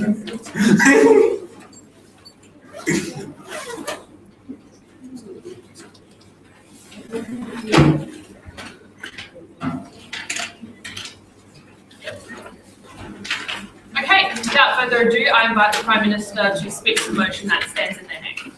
Okay, without further ado, I invite the Prime Minister to speak to the motion that stands in their name.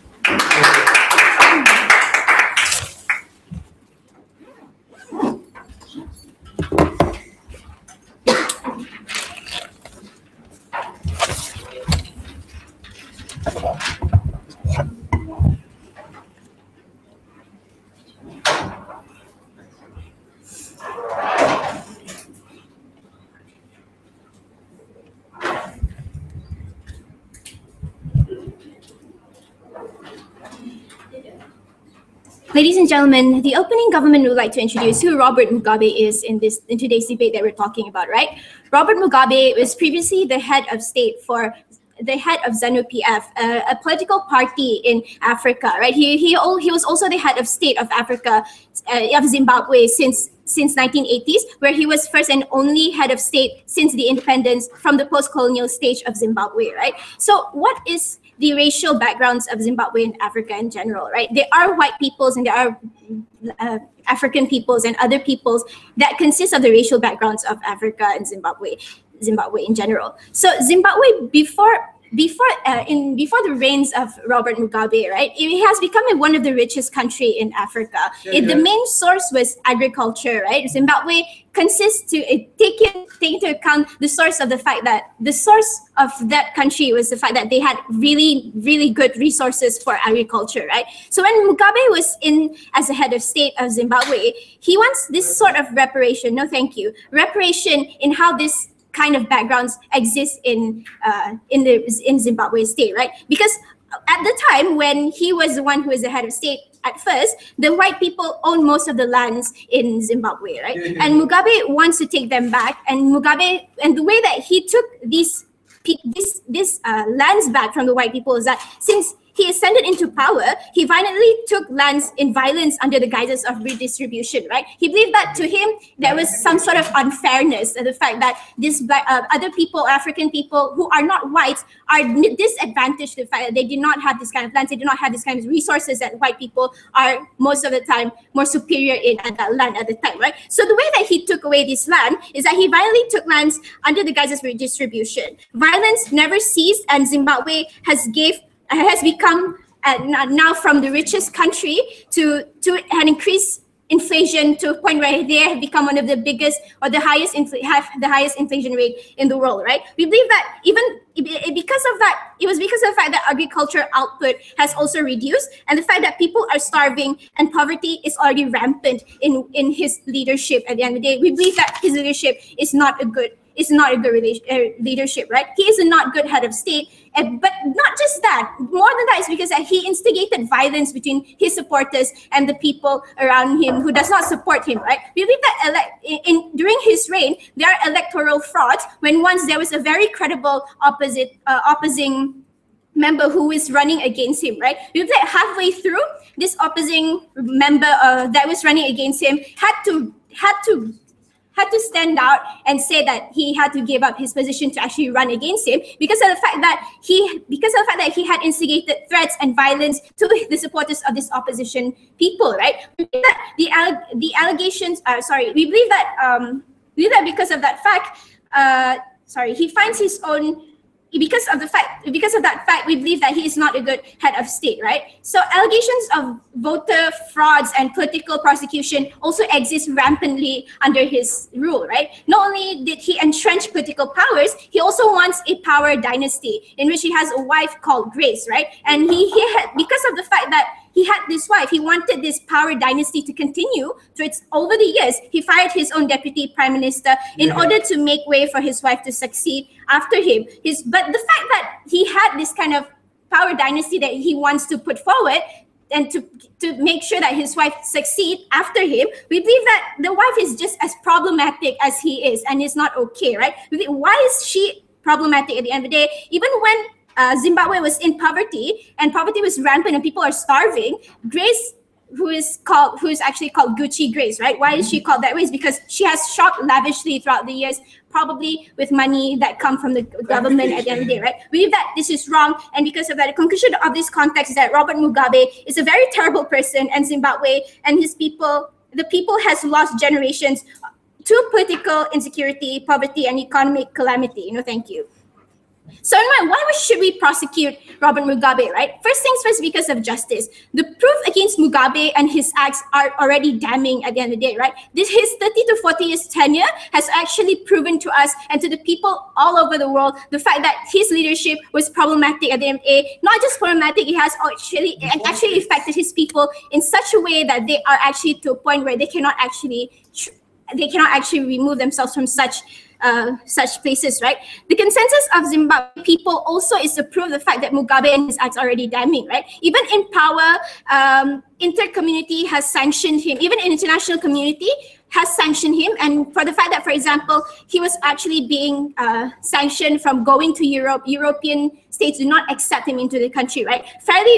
Ladies and gentlemen, the opening government would like to introduce who Robert Mugabe is in today's debate that we're talking about, right? Robert Mugabe was previously the head of state for the head of ZANU-PF, a political party in Africa, right? He was also the head of state of Africa, of Zimbabwe since 1980s, where he was first and only head of state since the independence from the post-colonial stage of Zimbabwe, right? So what is the racial backgrounds of Zimbabwe and Africa in general, right? There are white peoples and there are African peoples and other peoples that consist of the racial backgrounds of Africa and Zimbabwe in general. So Zimbabwe before the reigns of Robert Mugabe, right, it has become one of the richest country in Africa. The main source was agriculture, right? Zimbabwe consists to take into account the source of that country was the fact that they had really, really good resources for agriculture, right? So when Mugabe was in as the head of state of Zimbabwe, he wants this sort of reparation, reparation in how this kind of backgrounds exist in Zimbabwe state, right? Because at the time when he was the one who was the head of state at first, the white people owned most of the lands in Zimbabwe, right? And Mugabe wants to take them back, and the way that he took these lands back from the white people is that since he ascended into power, he violently took lands in violence under the guises of redistribution, right? He believed that to him, there was some sort of unfairness in the fact that this other people, African people who are not white, are disadvantaged to the fact that they did not have this kind of lands, they do not have this kind of resources that white people are most of the time more superior in at that land at the time, right? So the way that he took away this land is that he violently took lands under the guises of redistribution. Violence never ceased, and Zimbabwe has become now from the richest country to an increased inflation to a point where they have become one of the biggest or the highest inflation rate in the world, right? We believe that because of that, it was because of the fact that agriculture output has also reduced, and the fact that people are starving and poverty is already rampant in his leadership. At the end of the day, we believe that his leadership is not a good leadership, right? He is a not good head of state. But not just that, more than that is because that he instigated violence between his supporters and the people around him who does not support him, right? We believe that during his reign, there are electoral frauds when once there was a very credible opposing member who is running against him, right? We believe that halfway through, this opposing member that was running against him had to stand out and say that he had to give up his position to actually run against him because of the fact that he had instigated threats and violence to the supporters of this opposition people, right? We believe that the allegations we believe that because of that fact, he finds his own. Because of that fact, we believe that he is not a good head of state, right? So allegations of voter frauds and political prosecution also exist rampantly under his rule, right? Not only did he entrench political powers, he also wants a power dynasty in which he has a wife called Grace, right? And he had, because of the fact that he had this wife, he wanted this power dynasty to continue. So it's over the years, he fired his own deputy prime minister in order to make way for his wife to succeed after him. But the fact that he had this kind of power dynasty that he wants to put forward and to make sure that his wife succeed after him, we believe that the wife is just as problematic as he is, and it's not okay, right? Why is she problematic at the end of the day? Even when Zimbabwe was in poverty and poverty was rampant and people are starving, Grace who's actually called Gucci Grace, right? Why is she called that way? It's because she has shopped lavishly throughout the years, probably with money that come from the government at the end of the day, right? We believe that this is wrong, and because of that, the conclusion of this context is that Robert Mugabe is a very terrible person, and Zimbabwe and his people, the people has lost generations to political insecurity, poverty, and economic calamity. Thank you. So why should we prosecute Robert Mugabe, right? First things first, because of justice. The proof against Mugabe and his acts are already damning at the end of the day, right? His 30 to 40 years tenure has actually proven to us and to the people all over the world the fact that his leadership was problematic at the end of the day. Not just problematic, it has actually affected his people in such a way that they are actually to a point where they cannot actually remove themselves from such places, right? The consensus of Zimbabwe people also is to prove the fact that Mugabe and his acts are already damning, right? Even in power, inter-community has sanctioned him. Even in international community has sanctioned him. And for the fact that, for example, he was actually being sanctioned from going to Europe, European states do not accept him into the country, right?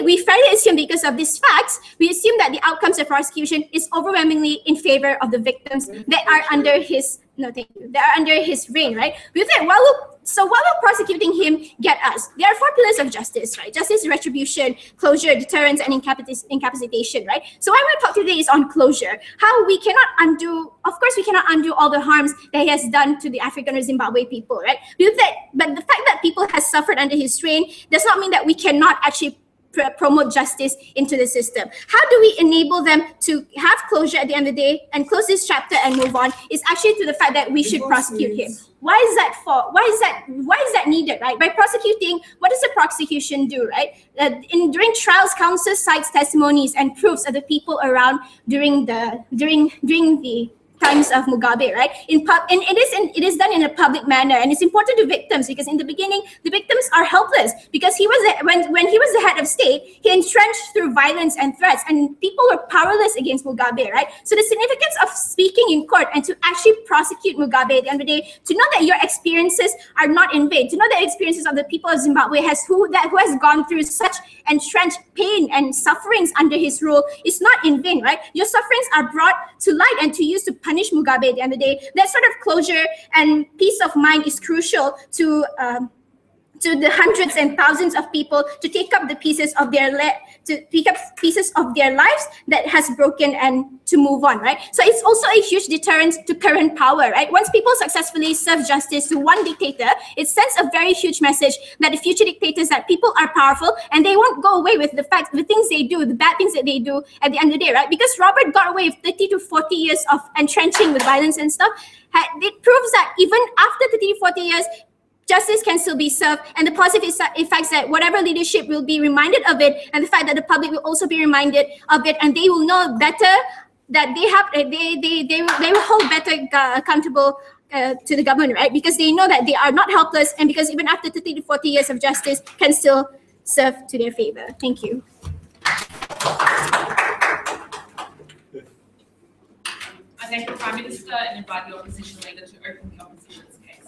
We fairly assume, because of these facts, we assume that the outcomes of prosecution is overwhelmingly in favor of the victims that are under his reign, right? We think, what will prosecuting him get us? There are 4 pillars of justice, right? Justice, retribution, closure, deterrence, and incapacitation, right? So what I want to talk today is on closure. How we cannot undo, of course, we cannot undo all the harms that he has done to the African or Zimbabwe people, right? But the fact that people have suffered under his reign does not mean that we cannot actually promote justice into the system. How do we enable them to have closure at the end of the day and close this chapter and move on? Is actually to the fact that we should prosecute him. Why is that for? Why is that needed, right? By prosecuting, what does the prosecution do, right? During trials, counsel cites testimonies and proofs of the people around during the times of Mugabe, right? And it is done in a public manner, and it's important to victims because in the beginning the victims are helpless because when he was the head of state, he entrenched through violence and threats, and people were powerless against Mugabe, right? So the significance of speaking in court and to actually prosecute Mugabe at the end of the day, to know that your experiences are not in vain, to know the experiences of the people of Zimbabwe who has gone through such entrenched pain and sufferings under his rule is not in vain, right? Your sufferings are brought to light and to use to punish Mugabe at the end of the day. That sort of closure and peace of mind is crucial to the hundreds and thousands of people to take up the pieces of their lives that has broken and to move on, right? So it's also a huge deterrent to current power, right? Once people successfully serve justice to one dictator, it sends a very huge message that the future dictators, that people are powerful and they won't go away with the things they do, the bad things that they do at the end of the day, right? Because Robert got away with 30 to 40 years of entrenching with violence and stuff. It proves that even after 30 to 40 years, justice can still be served, and the positive effects that whatever leadership will be reminded of it, and the fact that the public will also be reminded of it, and they will know better that they will hold better accountable to the government, right? Because they know that they are not helpless, and because even after 30 to 40 years of justice can still serve to their favor. Thank you. I thank the Prime Minister and invite the opposition leader to open the opposition's case.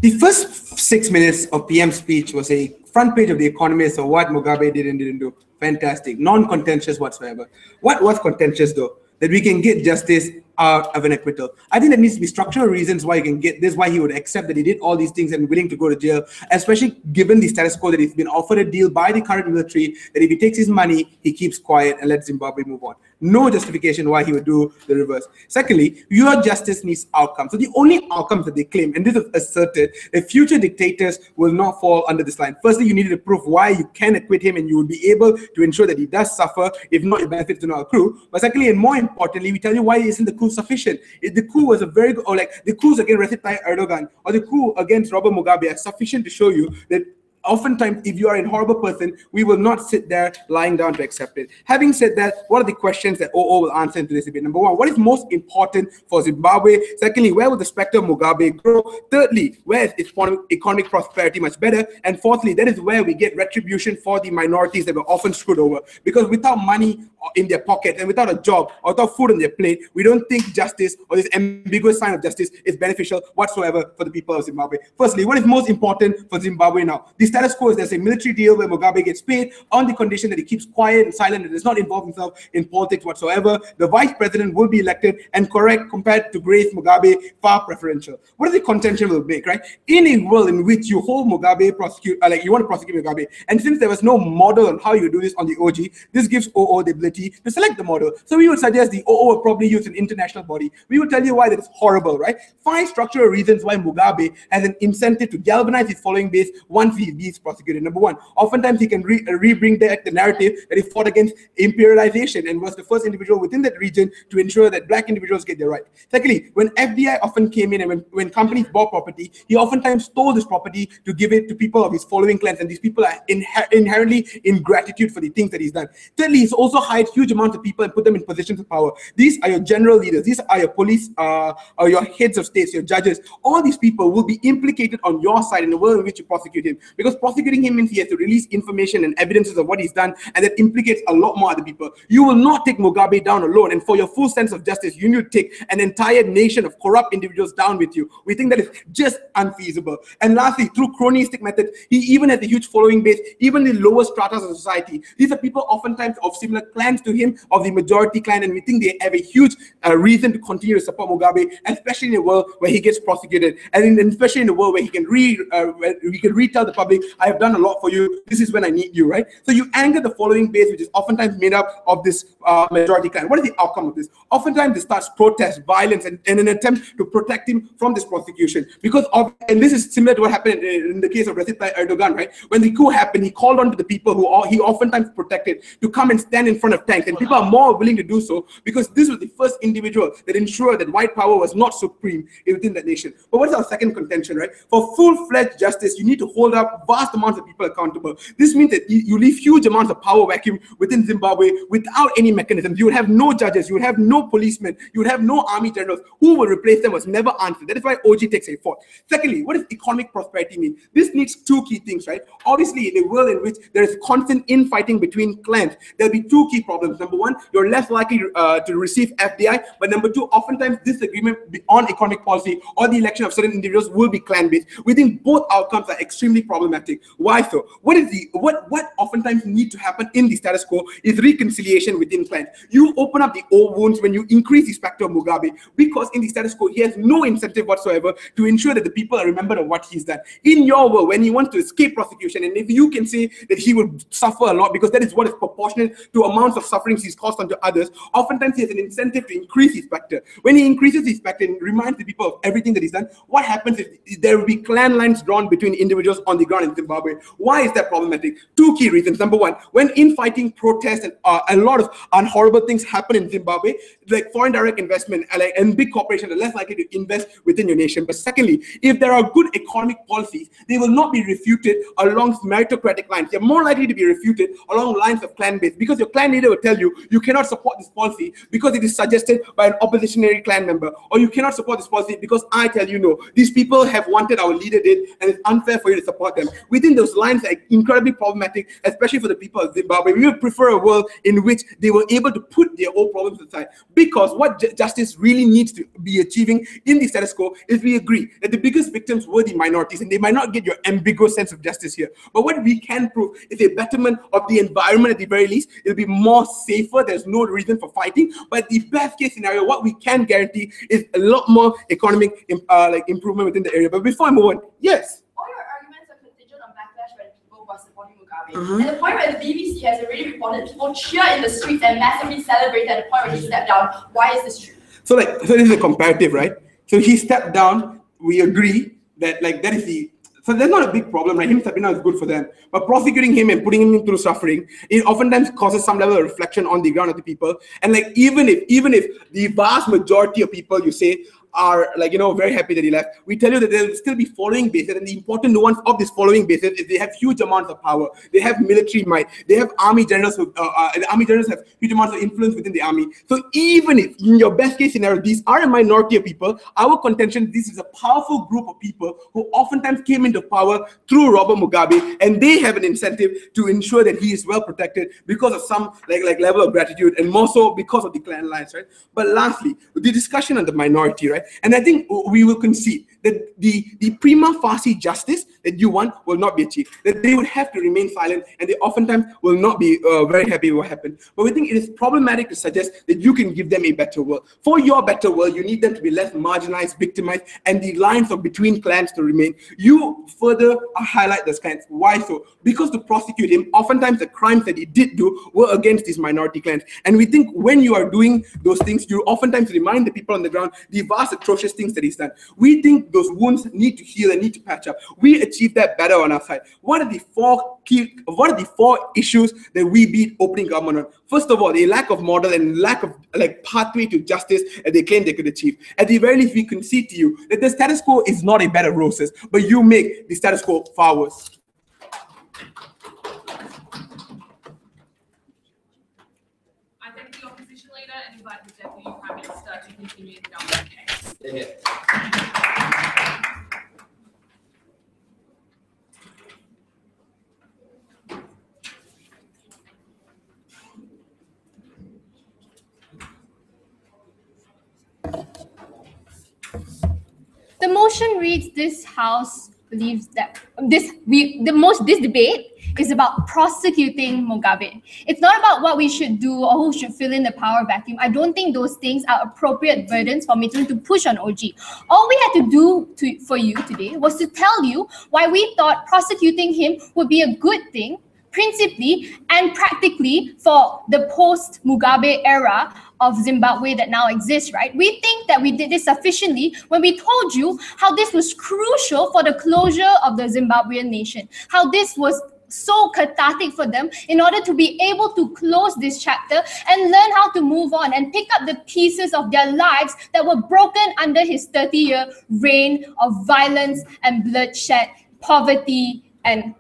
The first 6 minutes of PM's speech was a front page of The Economist of what Mugabe did and didn't do. Fantastic, non-contentious whatsoever. What was contentious though? That we can get justice out of an acquittal. I think there needs to be structural reasons why you can get this, why he would accept that he did all these things and willing to go to jail, especially given the status quo that he's been offered a deal by the current military that if he takes his money, he keeps quiet and lets Zimbabwe move on. No justification why he would do the reverse. Secondly, your justice needs outcomes. So the only outcomes that they claim, and this is asserted, that future dictators will not fall under this line. Firstly, you needed to prove why you can acquit him and you will be able to ensure that he does suffer, if not, the benefits do not accrue. But secondly, and more importantly, we tell you why isn't the coup sufficient. If the coup was a very good, or like the coups against Recep Tayyip Erdogan or the coup against Robert Mugabe are sufficient to show you that oftentimes, if you are a horrible person, we will not sit there lying down to accept it. Having said that, what are the questions that OO will answer into this debate? Number one, what is most important for Zimbabwe? Secondly, where will the specter of Mugabe grow? Thirdly, where is its economic prosperity much better? And fourthly, that is where we get retribution for the minorities that were often screwed over. Because without money in their pocket and without a job or without food on their plate, we don't think justice or this ambiguous sign of justice is beneficial whatsoever for the people of Zimbabwe. Firstly, what is most important for Zimbabwe now? The status quo is there's a military deal where Mugabe gets paid on the condition that he keeps quiet and silent and does not involve himself in politics whatsoever. The vice president will be elected, and correct, compared to Grace Mugabe, far preferential. What is the contention will make, right? In a world in which you hold Mugabe, prosecute, you want to prosecute Mugabe, and since there was no model on how you do this on the OG, this gives OO the ability to select the model. So we would suggest the OO would probably use an international body. We would tell you why that is horrible, right? 5 structural reasons why Mugabe has an incentive to galvanize his following base once he is prosecuted. Number 1, oftentimes he can re-bring back the narrative that he fought against imperialization and was the first individual within that region to ensure that black individuals get their right. Secondly, when FDI often came in and when companies bought property, he oftentimes stole this property to give it to people of his following clans, and these people are inherently in gratitude for the things that he's done. Thirdly, he's also hired huge amounts of people and put them in positions of power. These are your general leaders, these are your police, or your heads of states, your judges. All these people will be implicated on your side in the world in which you prosecute him, because prosecuting him means he has to release information and evidences of what he's done, and that implicates a lot more other people. You will not take Mugabe down alone, and for your full sense of justice, you need to take an entire nation of corrupt individuals down with you. We think that is just unfeasible. And lastly, through cronyistic methods, he even has a huge following base, even the lower stratas of society. These are people oftentimes of similar clans to him, of the majority clan, and we think they have a huge reason to continue to support Mugabe, especially in a world where he gets prosecuted, and especially in a world where he can retell the public, I have done a lot for you, this is when I need you, right? So you anger the following base, which is oftentimes made up of this majority clan. What is the outcome of this? Oftentimes it starts protest, violence, and an attempt to protect him from this prosecution. Because and this is similar to what happened in the case of Recep Tayyip Erdogan, right? When the coup happened, he called on to the people who he oftentimes protected to come and stand in front of tanks, and people are more willing to do so because this was the first individual that ensured that white power was not supreme within that nation. But what's our second contention, right? For full-fledged justice, you need to hold up vast amounts of people accountable. This means that you leave huge amounts of power vacuum within Zimbabwe without any mechanisms. You would have no judges, you would have no policemen, you would have no army generals. Who will replace them was never answered. That is why OG takes a fort. Secondly, what does economic prosperity mean? This needs 2 key things, right? Obviously, in a world in which there is constant infighting between clans, there'll be 2 key problems. Number 1, you're less likely to receive FDI, but number 2, oftentimes disagreement on economic policy or the election of certain individuals will be clan-based. We think both outcomes are extremely problematic. Why so? What oftentimes need to happen in the status quo is reconciliation within clans. You open up the old wounds when you increase the specter of Mugabe, because in the status quo, he has no incentive whatsoever to ensure that the people are remembered of what he's done. In your world, when he wants to escape prosecution, and if you can say that he would suffer a lot because that is what is proportionate to amounts of sufferings he's caused onto others, oftentimes he has an incentive to increase his specter. When he increases his specter and reminds the people of everything that he's done, what happens is there will be clan lines drawn between individuals on the ground in Zimbabwe. Why is that problematic? 2 key reasons. Number 1, when infighting, protests, and a lot of horrible things happen in Zimbabwe, like foreign direct investment and big corporations are less likely to invest within your nation. But secondly, if there are good economic policies, they will not be refuted along meritocratic lines. They're more likely to be refuted along lines of clan-based, because your clan leader will tell you, you cannot support this policy because it is suggested by an oppositionary clan member, or you cannot support this policy because I tell you no. These people have wanted our leader did, and it's unfair for you to support them. We think those lines are incredibly problematic, especially for the people of Zimbabwe. We would prefer a world in which they were able to put their own problems aside, because what justice really needs to be achieving in the status quo is we agree that the biggest victims were the minorities, and they might not get your ambiguous sense of justice here. But what we can prove is a betterment of the environment at the very least. It'll be more safer. There's no reason for fighting. But the best case scenario, what we can guarantee is a lot more economic improvement within the area. But before I move on, yes. All your arguments are contingent on backlash when people were supporting Mugabe. And the point where the BBC has already reported people cheer in the streets and massively celebrate at the point where he stepped down. Why is this true? So this is a comparative, right? So he stepped down. We agree that that is the. So there's not a big problem, right? Him stepping down is good for them. But prosecuting him and putting him through suffering, it oftentimes causes some level of reflection on the ground of the people. And even if the vast majority of people, you say, are very happy that he left, we tell you that there will still be following bases, and the important nuance of this following bases is they have huge amounts of power, they have military might, they have army generals and the army generals have huge amounts of influence within the army. So even if in your best case scenario these are a minority of people, our contention, this is a powerful group of people who oftentimes came into power through Robert Mugabe, and they have an incentive to ensure that he is well protected because of some level of gratitude, and more so because of the clan lines, right? But lastly, the discussion on the minority, right? And I think we will concede that the prima facie justice that you want will not be achieved, that they would have to remain silent, and they oftentimes will not be very happy with what happened. But we think it is problematic to suggest that you can give them a better world. For your better world, you need them to be less marginalized, victimized, and the lines of between clans to remain. You further highlight those clans. Why so? Because to prosecute him, oftentimes the crimes that he did do were against these minority clans. And we think when you are doing those things, you oftentimes remind the people on the ground the vast, atrocious things that he's done. We think those wounds need to heal and need to patch up. We achieve that better on our side. What are the four issues that we beat opening government on? First of all, the lack of model and lack of pathway to justice that they claim they could achieve. At the very least, we concede to you that the status quo is not a bed of roses, but you make the status quo far worse. I thank the opposition leader and invite the Deputy Prime Minister to continue the government case. The motion reads, this House believes that this debate is about prosecuting Mugabe. It's not about what we should do or who should fill in the power vacuum. I don't think those things are appropriate burdens for Mithun to push on OG. All we had to do for you today was to tell you why we thought prosecuting him would be a good thing, principally and practically, for the post-Mugabe era of Zimbabwe that now exists, right? We think that we did this sufficiently when we told you how this was crucial for the closure of the Zimbabwean nation, how this was so cathartic for them in order to be able to close this chapter and learn how to move on and pick up the pieces of their lives that were broken under his 30-year reign of violence and bloodshed, poverty, and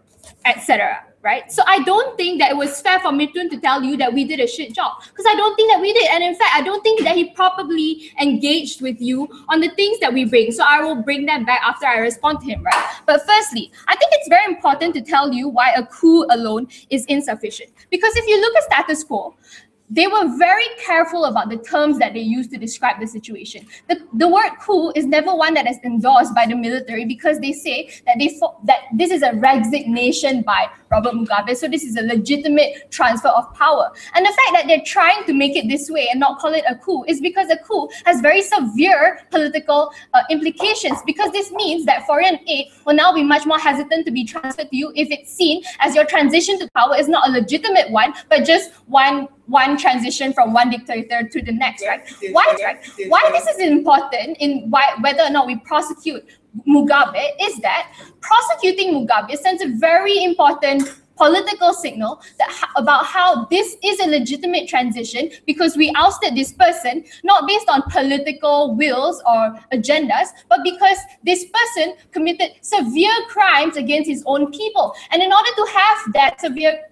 etc. Right? So I don't think that it was fair for Mithun to tell you that we did a shit job, because I don't think that we did. And in fact, I don't think that he properly engaged with you on the things that we bring. So I will bring that back after I respond to him, right? But firstly, I think it's very important to tell you why a coup alone is insufficient. Because if you look at status quo, they were very careful about the terms that they used to describe the situation. The word coup is never one that is endorsed by the military, because they say that that this is a resignation by Robert Mugabe, so this is a legitimate transfer of power. And the fact that they're trying to make it this way and not call it a coup is because a coup has very severe political implications, because this means that foreign aid will now be much more hesitant to be transferred to you if it's seen as your transition to power is not a legitimate one, but just one transition from one dictator to the next, right? Why this is important in whether or not we prosecute Mugabe is that prosecuting Mugabe sends a very important political signal about how this is a legitimate transition, because we ousted this person not based on political wills or agendas, but because this person committed severe crimes against his own people. And in order to have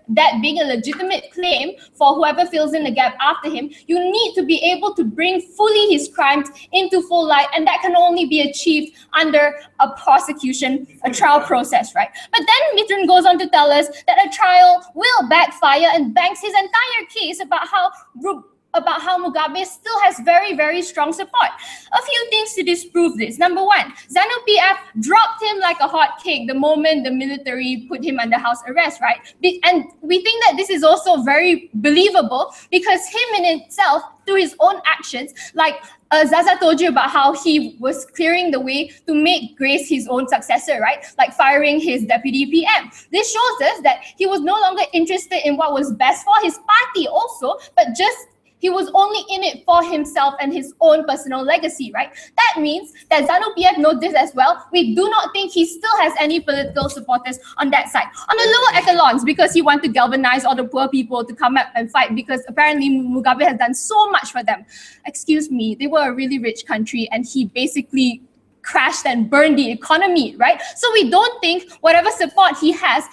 that being a legitimate claim for whoever fills in the gap after him, you need to be able to bring fully his crimes into full light, and that can only be achieved under a prosecution, a trial process, right? But then Mithun goes on to tell us that a trial will backfire and banks his entire case about how Mugabe still has very, very strong support. A few things to disprove this. Number one, ZANU-PF dropped him like a hot cake the moment the military put him under house arrest, right? And we think that this is also very believable, because him in itself, through his own actions, like Zaza told you about how he was clearing the way to make Grace his own successor, right? Like firing his deputy PM. This shows us that he was no longer interested in what was best for his party also, but just he was only in it for himself and his own personal legacy, right? That means that ZANU-PF knows this as well. We do not think he still has any political supporters on that side. On the lower echelons, because he wants to galvanize all the poor people to come up and fight, because apparently Mugabe has done so much for them. Excuse me, they were a really rich country and he basically crashed and burned the economy, right? So we don't think whatever support he has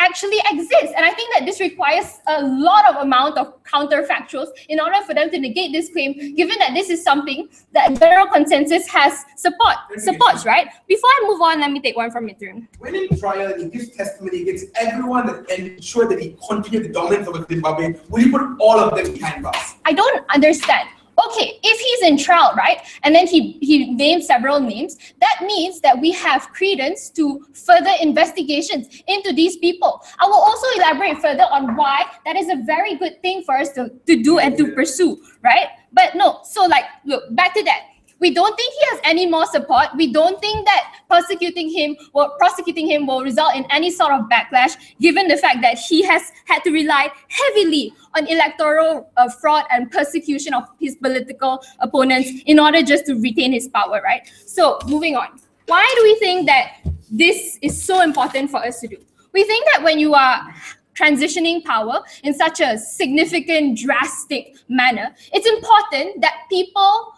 actually exists. And I think that this requires a lot of amount of counterfactuals in order for them to negate this claim, given that this is something that general consensus has supports, right? Before I move on, let me take one from Mithun. When in trial, he gives testimony against everyone and ensure that he continued the dominance of Zimbabwe, will you put all of them behind bars? I don't understand. Okay, if he's in trial, right, and then he named several names, that means that we have credence to further investigations into these people. I will also elaborate further on why that is a very good thing for us to do and to pursue, right? But no, so like, look, back to that. We don't think he has any more support. We don't think that prosecuting him will result in any sort of backlash, given the fact that he has had to rely heavily on electoral fraud and persecution of his political opponents in order just to retain his power, right? So moving on. Why do we think that this is so important for us to do? We think that when you are transitioning power in such a significant, drastic manner, it's important that people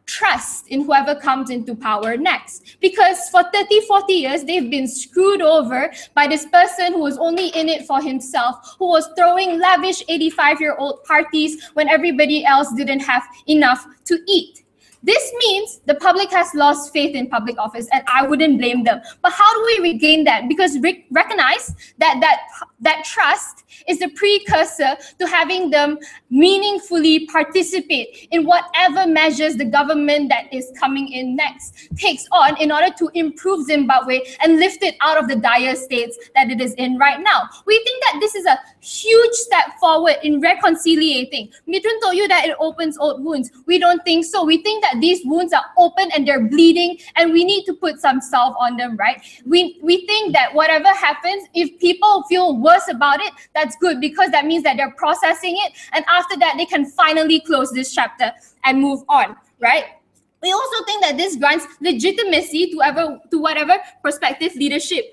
trust in whoever comes into power next. Because for 30, 40 years, they've been screwed over by this person who was only in it for himself, who was throwing lavish 85-year-old parties when everybody else didn't have enough to eat. This means the public has lost faith in public office, and I wouldn't blame them. But how do we regain that? Because recognize that trust is the precursor to having them meaningfully participate in whatever measures the government that is coming in next takes on in order to improve Zimbabwe and lift it out of the dire states that it is in right now. We think that this is a huge step forward in reconciliating. Midrun told you that it opens old wounds. We don't think so. We think that these wounds are open and they're bleeding, and we need to put some salve on them, right? We think that whatever happens, if people feel worse about it, that's good, because that means that they're processing it, and after that they can finally close this chapter and move on, right? We also think that this grants legitimacy to whatever prospective leadership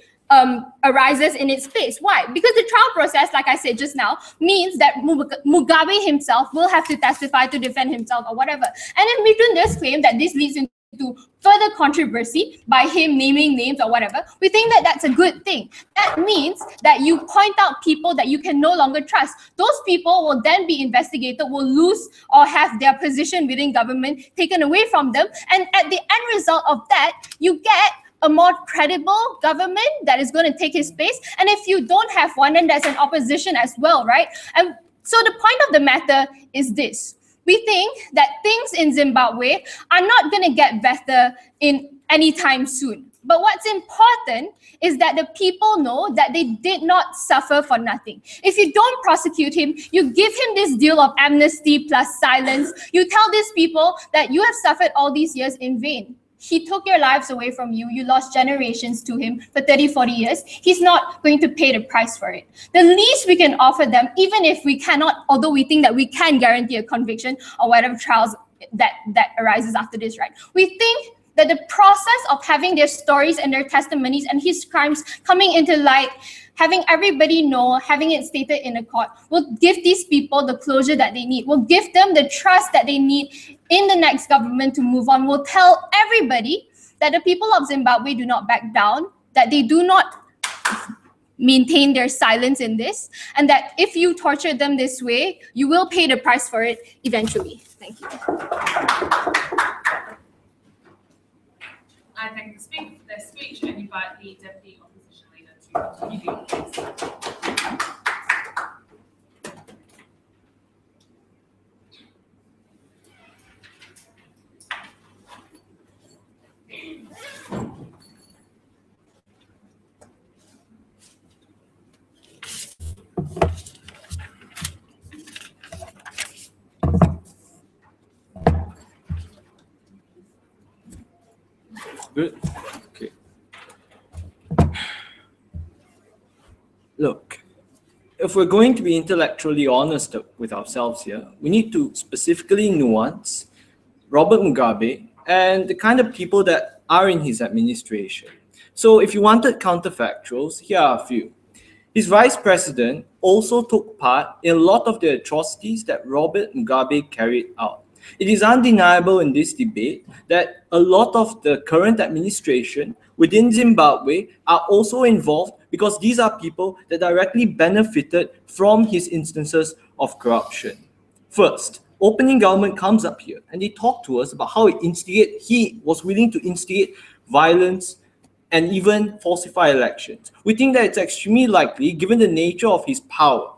arises in its place. Why? Because the trial process, like I said just now, means that Mugabe himself will have to testify to defend himself or whatever. And then Mitun does claim that this leads into further controversy by him naming names or whatever. We think that that's a good thing. That means that you point out people that you can no longer trust. Those people will then be investigated, will lose or have their position within government taken away from them. And at the end result of that, you get a more credible government that is going to take his place. And if you don't have one, then there's an opposition as well, right? And so the point of the matter is this. We think that things in Zimbabwe are not going to get better in any time soon. But what's important is that the people know that they did not suffer for nothing. If you don't prosecute him, you give him this deal of amnesty plus silence. You tell these people that you have suffered all these years in vain. He took your lives away from you. You lost generations to him for 30, 40 years. He's not going to pay the price for it. The least we can offer them, even if we cannot, although we think that we can guarantee a conviction or whatever trials that arises after this, right? We think that the process of having their stories and their testimonies and his crimes coming into light, having everybody know, having it stated in a court, will give these people the closure that they need, will give them the trust that they need in the next government to move on, will tell everybody that the people of Zimbabwe do not back down, that they do not maintain their silence in this, and that if you torture them this way, you will pay the price for it eventually. Thank you. I thank the speaker for their speech and invite the Deputy Opposition Leader to continue the case. Good. Okay. Look, if we're going to be intellectually honest with ourselves here, we need to specifically nuance Robert Mugabe and the kind of people that are in his administration. So if you wanted counterfactuals, here are a few. His vice president also took part in a lot of the atrocities that Robert Mugabe carried out. It is undeniable in this debate that a lot of the current administration within Zimbabwe are also involved because these are people that directly benefited from his instances of corruption. First, opening government comes up here and they talk to us about how he was willing to instigate violence and even falsify elections. We think that it's extremely likely, given the nature of his power,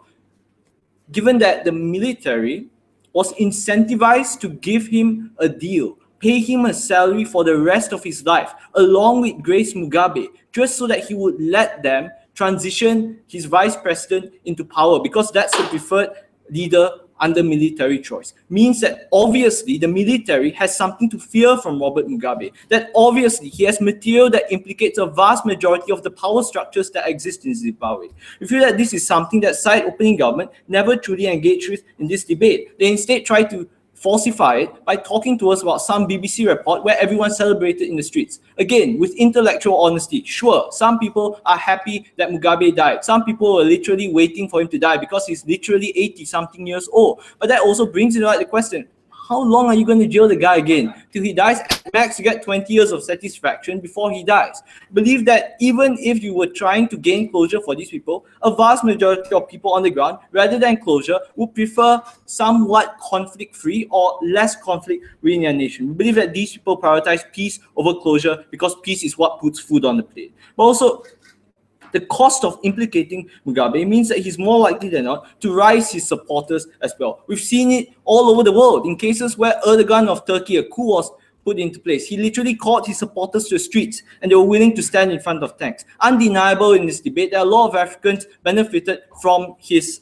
given that the military was incentivized to give him a deal, pay him a salary for the rest of his life, along with Grace Mugabe, just so that he would let them transition his vice president into power, because that's the preferred leader under military choice. Means that obviously the military has something to fear from Robert Mugabe, that obviously he has material that implicates a vast majority of the power structures that exist in Zimbabwe. We feel that this is something that side-opening government never truly engaged with in this debate. They instead try to falsify it by talking to us about some BBC report where everyone celebrated in the streets. Again, with intellectual honesty, sure, some people are happy that Mugabe died. Some people are literally waiting for him to die because he's literally 80-something years old. But that also brings into the question, how long are you going to jail the guy again? Till he dies? At max, you get 20 years of satisfaction before he dies. Believe that even if you were trying to gain closure for these people, a vast majority of people on the ground, rather than closure, would prefer somewhat conflict-free or less conflict within their nation. We believe that these people prioritize peace over closure because peace is what puts food on the plate. But also, the cost of implicating Mugabe means that he's more likely than not to rise his supporters as well. We've seen it all over the world in cases where Erdogan of Turkey, a coup was put into place. He literally called his supporters to the streets and they were willing to stand in front of tanks. Undeniable in this debate that a lot of Africans benefited from his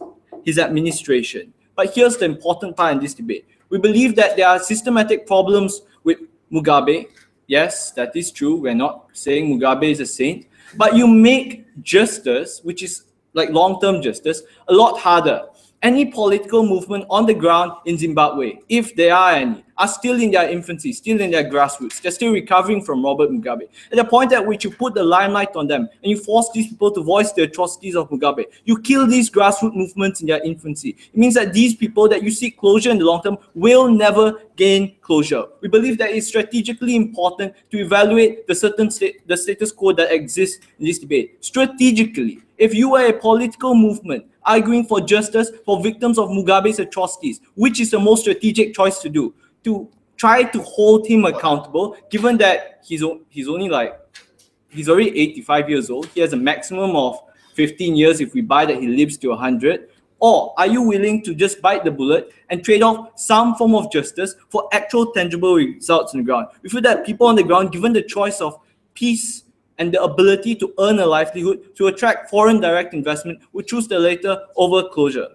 administration. But here's the important part in this debate. We believe that there are systematic problems with Mugabe. Yes, that is true. We're not saying Mugabe is a saint. But you make justice, which is like long-term justice, a lot harder. Any political movement on the ground in Zimbabwe, if there are any, are still in their infancy, still in their grassroots. They're still recovering from Robert Mugabe. At the point at which you put the limelight on them and you force these people to voice the atrocities of Mugabe, you kill these grassroots movements in their infancy. It means that these people that you seek closure in the long term will never gain closure. We believe that it's strategically important to evaluate the status quo that exists in this debate. Strategically, if you are a political movement arguing for justice for victims of Mugabe's atrocities, which is the most strategic choice to do? To try to hold him accountable, given that he's already 85 years old, he has a maximum of 15 years if we buy that he lives to 100, or are you willing to just bite the bullet and trade off some form of justice for actual tangible results on the ground? We feel that people on the ground, given the choice of peace and the ability to earn a livelihood, to attract foreign direct investment, would choose the latter over closure.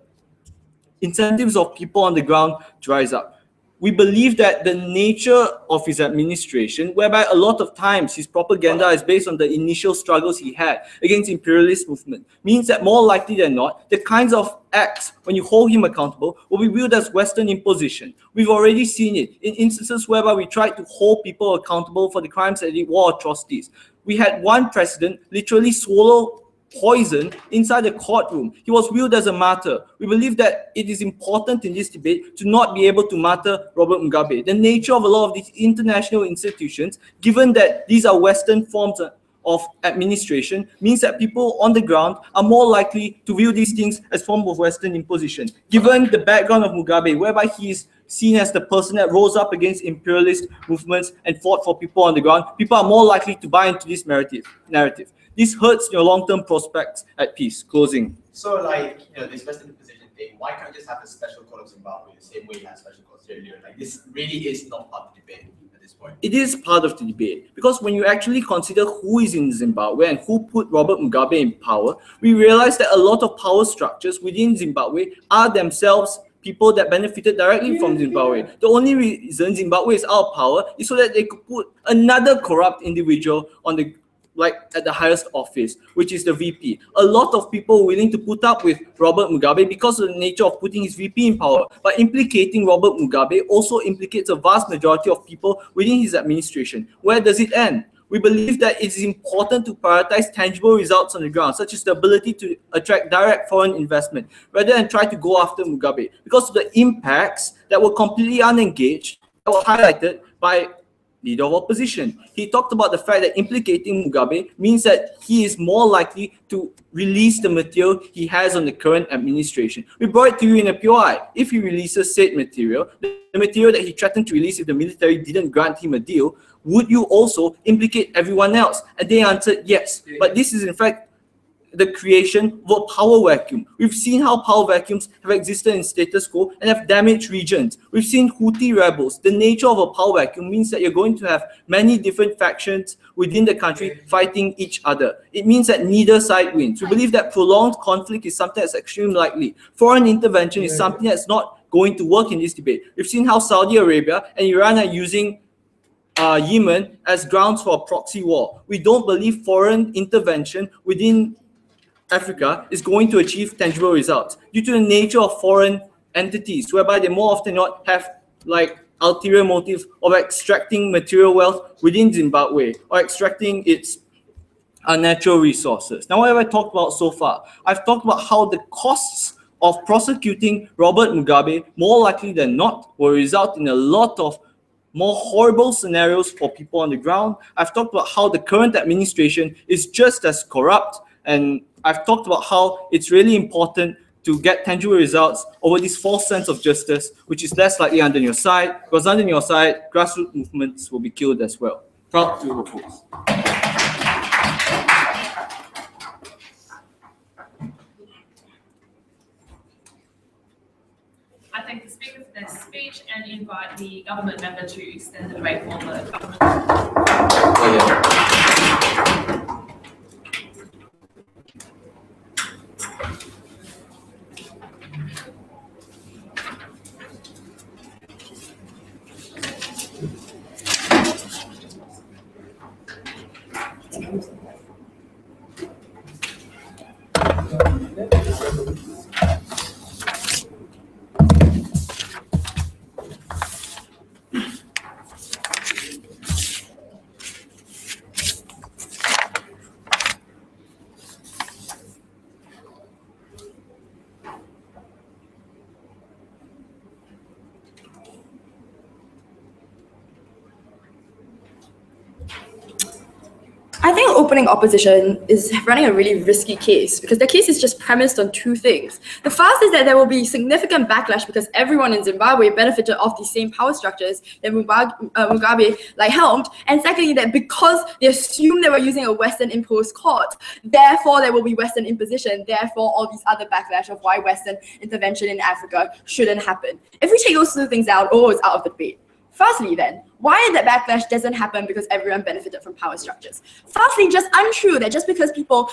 Incentives of people on the ground to rise up. We believe that the nature of his administration, whereby a lot of times his propaganda is based on the initial struggles he had against imperialist movement, means that more likely than not, the kinds of acts, when you hold him accountable, will be viewed as Western imposition. We've already seen it in instances whereby we tried to hold people accountable for the crimes that they war atrocities. We had one president literally swallow poison inside the courtroom. He was viewed as a martyr. We believe that it is important in this debate to not be able to martyr Robert Mugabe. The nature of a lot of these international institutions, given that these are Western forms of administration, means that people on the ground are more likely to view these things as form of Western imposition. Given the background of Mugabe, whereby he is seen as the person that rose up against imperialist movements and fought for people on the ground, people are more likely to buy into this narrative. This hurts your long-term prospects at peace. Closing. So, like, this Western imposition thing, why can't you just have a special court of Zimbabwe the same way you had special courts earlier? Like, this really is not part of the debate at this point. It is part of the debate, because when you actually consider who is in Zimbabwe and who put Robert Mugabe in power, we realize that a lot of power structures within Zimbabwe are themselves people that benefited directly from Zimbabwe. The only reason Zimbabwe is out of power is so that they could put another corrupt individual on the at the highest office, which is the VP. A lot of people willing to put up with Robert Mugabe because of the nature of putting his VP in power. But implicating Robert Mugabe also implicates a vast majority of people within his administration. Where does it end? We believe that it is important to prioritize tangible results on the ground, such as the ability to attract direct foreign investment, rather than try to go after Mugabe, because of the impacts that were completely unengaged, that were highlighted by leader of opposition. He talked about the fact that implicating Mugabe means that he is more likely to release the material he has on the current administration. We brought it to you in a POI. If he releases said material, the material that he threatened to release if the military didn't grant him a deal, would you also implicate everyone else? And they answered yes. But this is in fact the creation of a power vacuum. We've seen how power vacuums have existed in status quo and have damaged regions. We've seen Houthi rebels. The nature of a power vacuum means that you're going to have many different factions within the country fighting each other. It means that neither side wins. We believe that prolonged conflict is something that's extremely likely. Foreign intervention is something that's not going to work in this debate. We've seen how Saudi Arabia and Iran are using Yemen as grounds for a proxy war. We don't believe foreign intervention within Africa is going to achieve tangible results due to the nature of foreign entities, whereby they more often not have like ulterior motives of extracting material wealth within Zimbabwe or extracting its natural resources. Now, what have I talked about so far? I've talked about how the costs of prosecuting Robert Mugabe, more likely than not, will result in a lot of more horrible scenarios for people on the ground. I've talked about how the current administration is just as corrupt, and I've talked about how it's really important to get tangible results over this false sense of justice, which is less likely under your side, because under your side, grassroots movements will be killed as well. Proud to oppose. I thank the Speaker for their speech and invite the government member to extend the debate for the government. I think opening opposition is running a really risky case because the case is just premised on two things. The first is that there will be significant backlash because everyone in Zimbabwe benefited off these same power structures that Mugabe helmed. And secondly, that because they assume they were using a Western imposed court, therefore there will be Western imposition, therefore all these other backlash of why Western intervention in Africa shouldn't happen. If we take those two things out, it's out of the debate. Firstly then, why that backlash doesn't happen because everyone benefited from power structures? Firstly, just untrue that just because people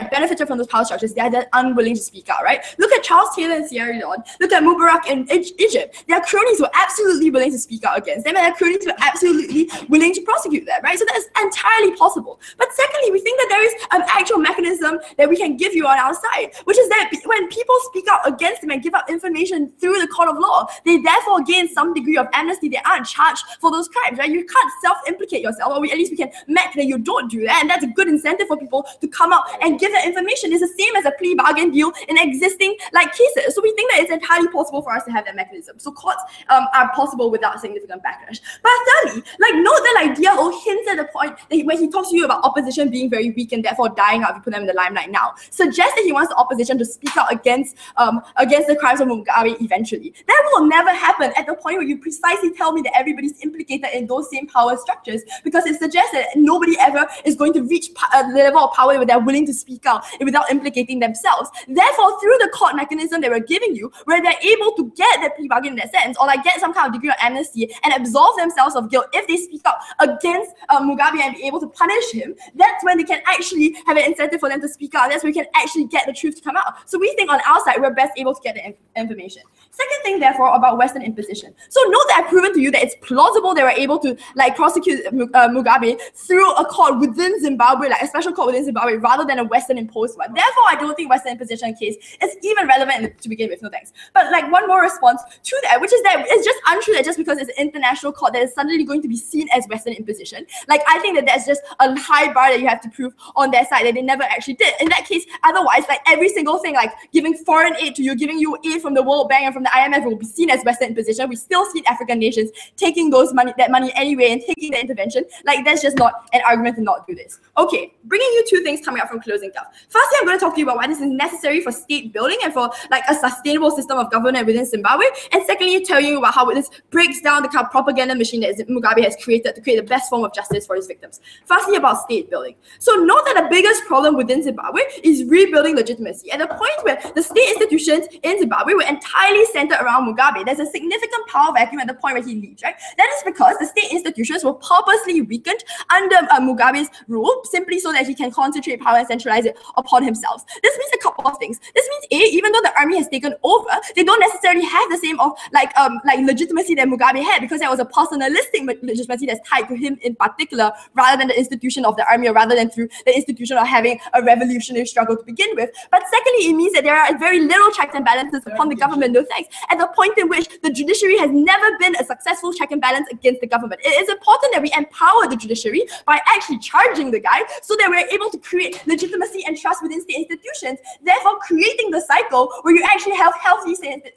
benefited from those power structures, they're then unwilling to speak out, right? Look at Charles Taylor in Sierra Leone. Look at Mubarak in Egypt. Their cronies were absolutely willing to speak out against them, and their cronies were absolutely willing to prosecute them, right? So that is entirely possible. But secondly, we think that there is an actual mechanism that we can give you on our side, which is that when people speak out against them and give out information through the court of law, they therefore gain some degree of amnesty. They aren't charged for those crimes, right? You can't self-implicate yourself, or at least we can make that you don't do that, and that's a good incentive for people to come out and give that information. It's the same as a plea bargain deal in existing cases. So we think that it's entirely possible for us to have that mechanism. So courts are possible without significant backlash. But thirdly, note that Diallo hints at the point that when he talks to you about opposition being very weak and therefore dying out if you put them in the limelight now, suggests that he wants the opposition to speak out against the crimes of Mugabe eventually. That will never happen at the point where you precisely tell me that everybody's implicated in those same power structures, because it suggests that nobody ever is going to reach a level of power where they're willing to speak out without implicating themselves. Therefore, through the court mechanism they were giving you, where they're able to get the plea bargain in that sense, or get some kind of degree of amnesty and absolve themselves of guilt if they speak out against Mugabe and be able to punish him, that's when they can actually have an incentive for them to speak out. That's when we can actually get the truth to come out. So we think on our side, we're best able to get the information. Second thing, therefore, about Western imposition. So note that I've proven to you that it's plausible they were able to prosecute Mugabe through a court within Zimbabwe, a special court within Zimbabwe, rather than a Western imposed one. Therefore, I don't think Western imposition case is even relevant to begin with. No thanks. But one more response to that, which is that it's just untrue that just because it's an international court that is suddenly going to be seen as Western imposition. I think that that's just a high bar that you have to prove on their side that they never actually did. In that case, otherwise, every single thing, giving foreign aid to you, giving you aid from the World Bank and from the IMF will be seen as Western imposition. We still see African nations taking that money anyway and taking the intervention. That's just not an argument to not do this. Okay, bringing you two things coming up from closing stuff. Firstly, I'm going to talk to you about why this is necessary for state building and for a sustainable system of government within Zimbabwe. And secondly, tell you about how this breaks down the kind of propaganda machine that Mugabe has created to create the best form of justice for his victims. Firstly, about state building. So note note that the biggest problem within Zimbabwe is rebuilding legitimacy. At the point where the state institutions in Zimbabwe were entirely centered around Mugabe, there's a significant power vacuum at the point where he leaves, right? That is because the state institutions were purposely weakened under Mugabe's rule, simply so that he can concentrate power and centralize it upon himself. This means a couple of things. This means A, even though the army has taken over, they don't necessarily have the same of like legitimacy that Mugabe had, because there was a personalistic legitimacy that's tied to him in particular, rather than the institution of the army, or rather than through the institution of having a revolutionary struggle to begin with. But secondly, it means that there are very little checks and balances upon the government, no thanks, at the point in which the judiciary has never been a successful check and balance against the government. It is important that we empower the judiciary by actually charging the guy, so that we're able to create legitimacy and trust within state institutions, therefore creating the cycle where you actually have healthy state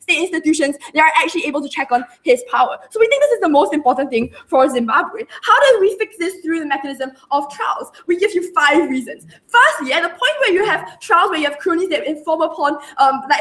institutions that are actually able to check on his power. So we think this is the most important thing for Zimbabwe. How do we fix this through the mechanism of trials? We give you 5 reasons. Firstly, at the point where you have trials where you have cronies that inform upon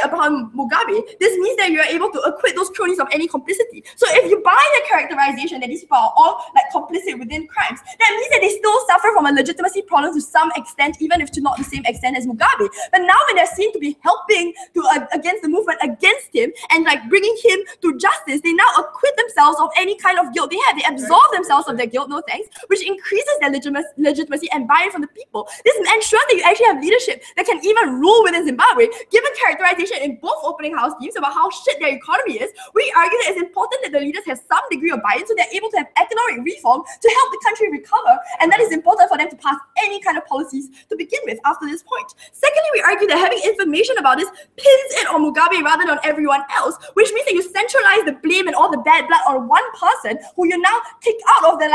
upon Mugabe, this means that you're able to acquit those cronies of any complicity. So if you buy the characterization that these people are all like complicit within crimes, that means that they still suffer from a legitimacy problem to some extent, even if to not the same extent as Mugabe. But now when they're seen to be helping to against the movement against him and like bringing him to justice, they now acquit themselves of any kind of guilt they have. They absolve themselves of their guilt, no thanks, which increases their legitimacy and buy-in from the people. This ensures that you actually have leadership that can even rule within Zimbabwe. Given characterization in both opening house teams about how shit their economy is, we argue that it's important that the leaders have some degree of buy-in, so they're able to have economic reform to help the country recover, and that is important for them to pass any kind of policies to begin with after this point. Secondly, we argue that having information about this pins it on Mugabe rather than on everyone else, which means that you centralize the blame and all the bad blood on one person who you now kick out of the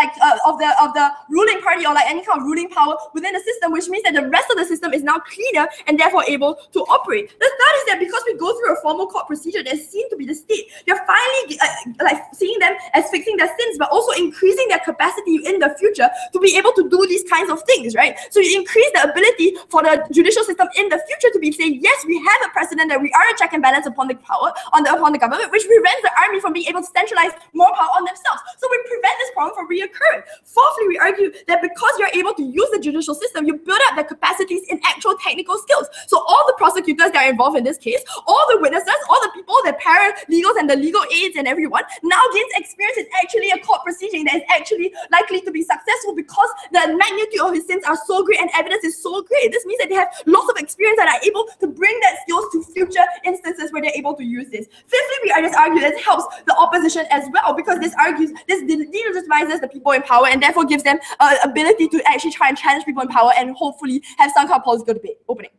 of the ruling party, or like any kind of ruling power within the system, which means that the rest of the system is now cleaner and therefore able to operate. The third is that because we go through a formal court procedure that's seen to be the state, you're finally like seeing them as fixing their sins, but also increasing their capacity in the future to be able to do these kinds of things, right? So you increase the ability for the judicial system in the future to be saying, yes, we have a precedent that we are a check and balance upon the power, upon the government, which prevents the army from being able to centralize more power on themselves. So we prevent this problem from reoccurring. Fourthly, we argue that because you're able to use the judicial system, you build up the capacities in actual technical skills. So all the prosecutors that are involved in this case, all the witnesses, all the people, the paralegals and the legal aides and everyone now gains experience in actually a court proceeding that is actually likely to be successful, because the magnitude of his sins are so great and evidence is so great. This means that they have lots of experience and are able to bring that skills to future instances where they're able to use this. Fifthly, we just argue that it helps the opposition as well, because this delegitimizes the people in power and therefore gives them ability to actually try and challenge people in power and hopefully have some kind of political debate opening.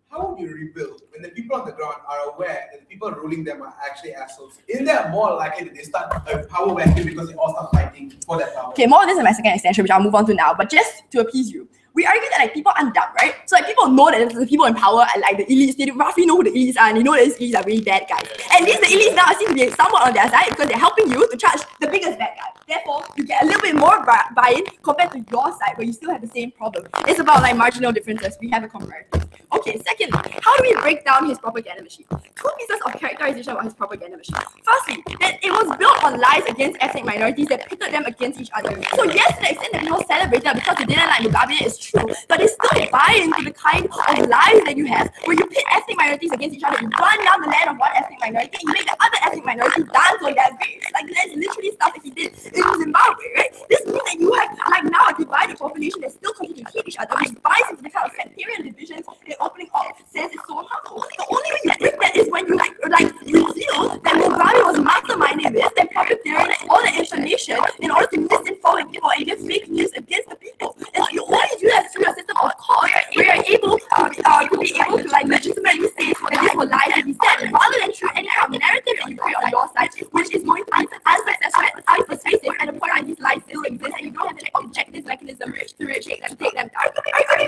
How would you rebuild when the people on the ground are aware that the people ruling them are actually assholes? Isn't that more likely that they start a power vacuum because they all start fighting for that power? Okay, more of this in my second extension, which I'll move on to now, but just to appease you. We argue that like people aren't dumb, right? So like people know that the people in power are like the elites. They roughly know who the elites are, and they know that these elites are really bad guys. And these the elites now seem to be somewhat on their side because they're helping you to charge the biggest bad guy. Therefore, you get a little bit more buy-in compared to your side, where you still have the same problem. It's about like marginal differences. We have a comparative. Okay, secondly, how do we break down his propaganda machine? 2 pieces of characterization about his propaganda machine. Firstly, that it was built on lies against ethnic minorities that pitted them against each other. So yes, to the extent that people celebrated because they didn't like Mugabe is true, but they still buy into the kind of lies that you have, where you pit ethnic minorities against each other. You burn down the land of one ethnic minority, you make the other ethnic minority dance on their graves. Like that's literally stuff that he did in Zimbabwe, right? This means that you have like now a divided population that still continue to hate each other, which buys into the kind of sectarian divisions the opening up says it's so harmful. The only way you break that is when you reveal that Mugabe was masterminding this and profiteering all the information in order to misinform people and give fake news against the people. And so you only do that through a system of court where you're able to be able to like legitimately say that this was lies that he said, rather than through any kind of narrative that you create on your side, which is going to be unsuccessful and unpersuasive, and the point on these lies still exist, and you don't have to object this mechanism to reject them, take them down.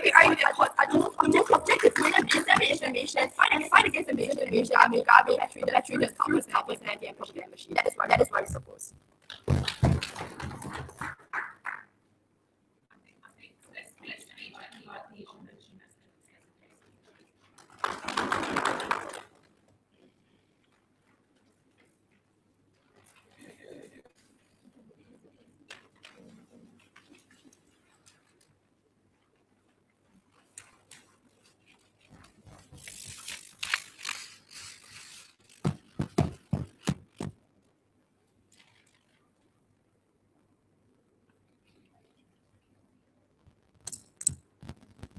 We argue that courts are the most objective way to disseminate information and fight against the misinformation that Mugabe had treated countless and propaganda machine. That is what we suppose.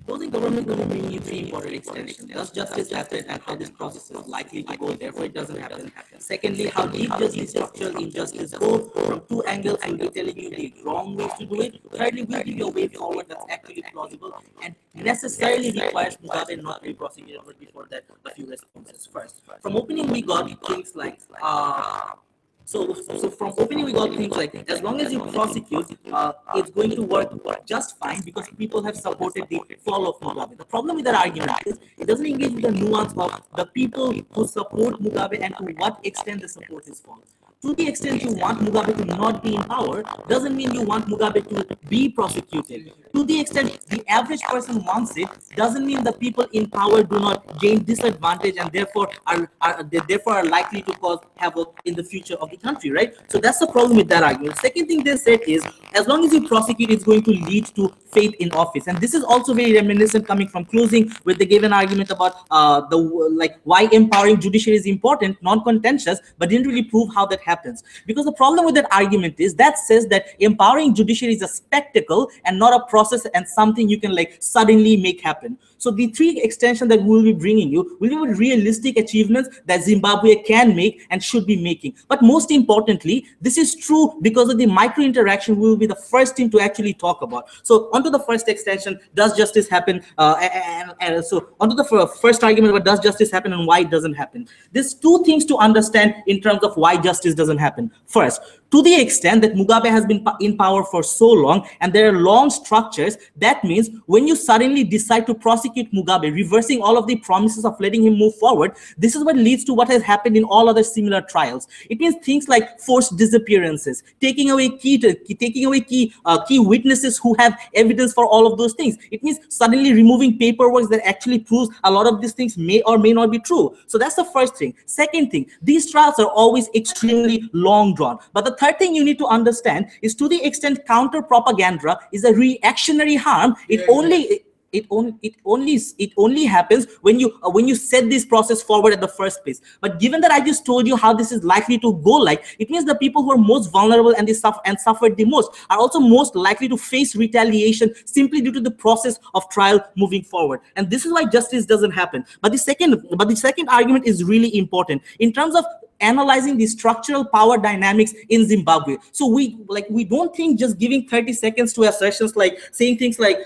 Opposing government will bring you three important extensions. Does justice happen and how this process is likely to go, therefore it doesn't happen. Secondly, how deep does the structural injustice go? From two angles, we'll be telling you the wrong ways to do it. Thirdly, we'll give you a way forward that's actually plausible and necessarily requires Mugabe not to be prosecuted, but before that, a few responses first. From opening, we got things like So from opening, we got things like, as long as you prosecute, it's going to work just fine because people have supported the fall of Mugabe. The problem with that argument is it doesn't engage with the nuance of the people who support Mugabe and to what extent the support is false. To the extent you want Mugabe to not be in power, doesn't mean you want Mugabe to be prosecuted. To the extent the average person wants it, doesn't mean the people in power do not gain disadvantage and therefore are likely to cause havoc in the future of the country, right? So that's the problem with that argument. Second thing they said is, as long as you prosecute, it's going to lead to faith in office. And this is also very reminiscent coming from closing with the given argument about why empowering judiciary is important, non-contentious, but didn't really prove how that happens. Because the problem with that argument is that says that empowering judiciary is a spectacle and not a process and something you can like suddenly make happen. So the three extensions that we'll be bringing you will be realistic achievements that Zimbabwe can make and should be making. But most importantly, this is true because of the micro interaction we will be the first team to actually talk about. So onto the first extension, does justice happen? So onto the first argument about does justice happen and why it doesn't happen. There's two things to understand in terms of why justice doesn't happen. First, to the extent that Mugabe has been in power for so long and there are long structures, that means when you suddenly decide to prosecute Mugabe, reversing all of the promises of letting him move forward, this is what leads to what has happened in all other similar trials. It means things like forced disappearances, taking away key witnesses who have evidence for all of those things. It means suddenly removing paperwork that actually proves a lot of these things may or may not be true. So that's the first thing. Second thing, these trials are always extremely long drawn. But the third thing you need to understand is, to the extent counter propaganda is a reactionary harm, it only happens when you set this process forward at the first place. But given that I just told you how this is likely to go, it means the people who are most vulnerable and suffered the most are also most likely to face retaliation simply due to the process of trial moving forward. And this is why justice doesn't happen. But the second argument is really important in terms of analyzing the structural power dynamics in Zimbabwe. So we don't think just giving 30 seconds to assertions like saying things like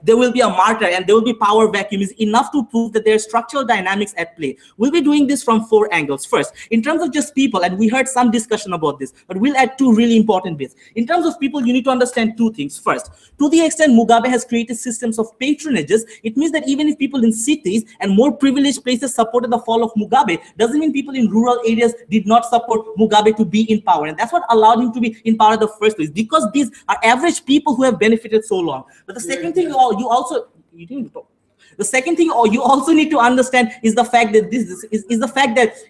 there will be a martyr and there will be power vacuum is enough to prove that there are structural dynamics at play. We'll be doing this from 4 angles. First, in terms of just people, and we heard some discussion about this, but we'll add 2 really important bits. In terms of people, you need to understand 2 things. First, to the extent Mugabe has created systems of patronages, it means that even if people in cities and more privileged places supported the fall of Mugabe, doesn't mean people in rural areas did not support Mugabe to be in power. And that's what allowed him to be in power in the first place, because these are average people who have benefited so long. But the second thing you also need to understand is the fact that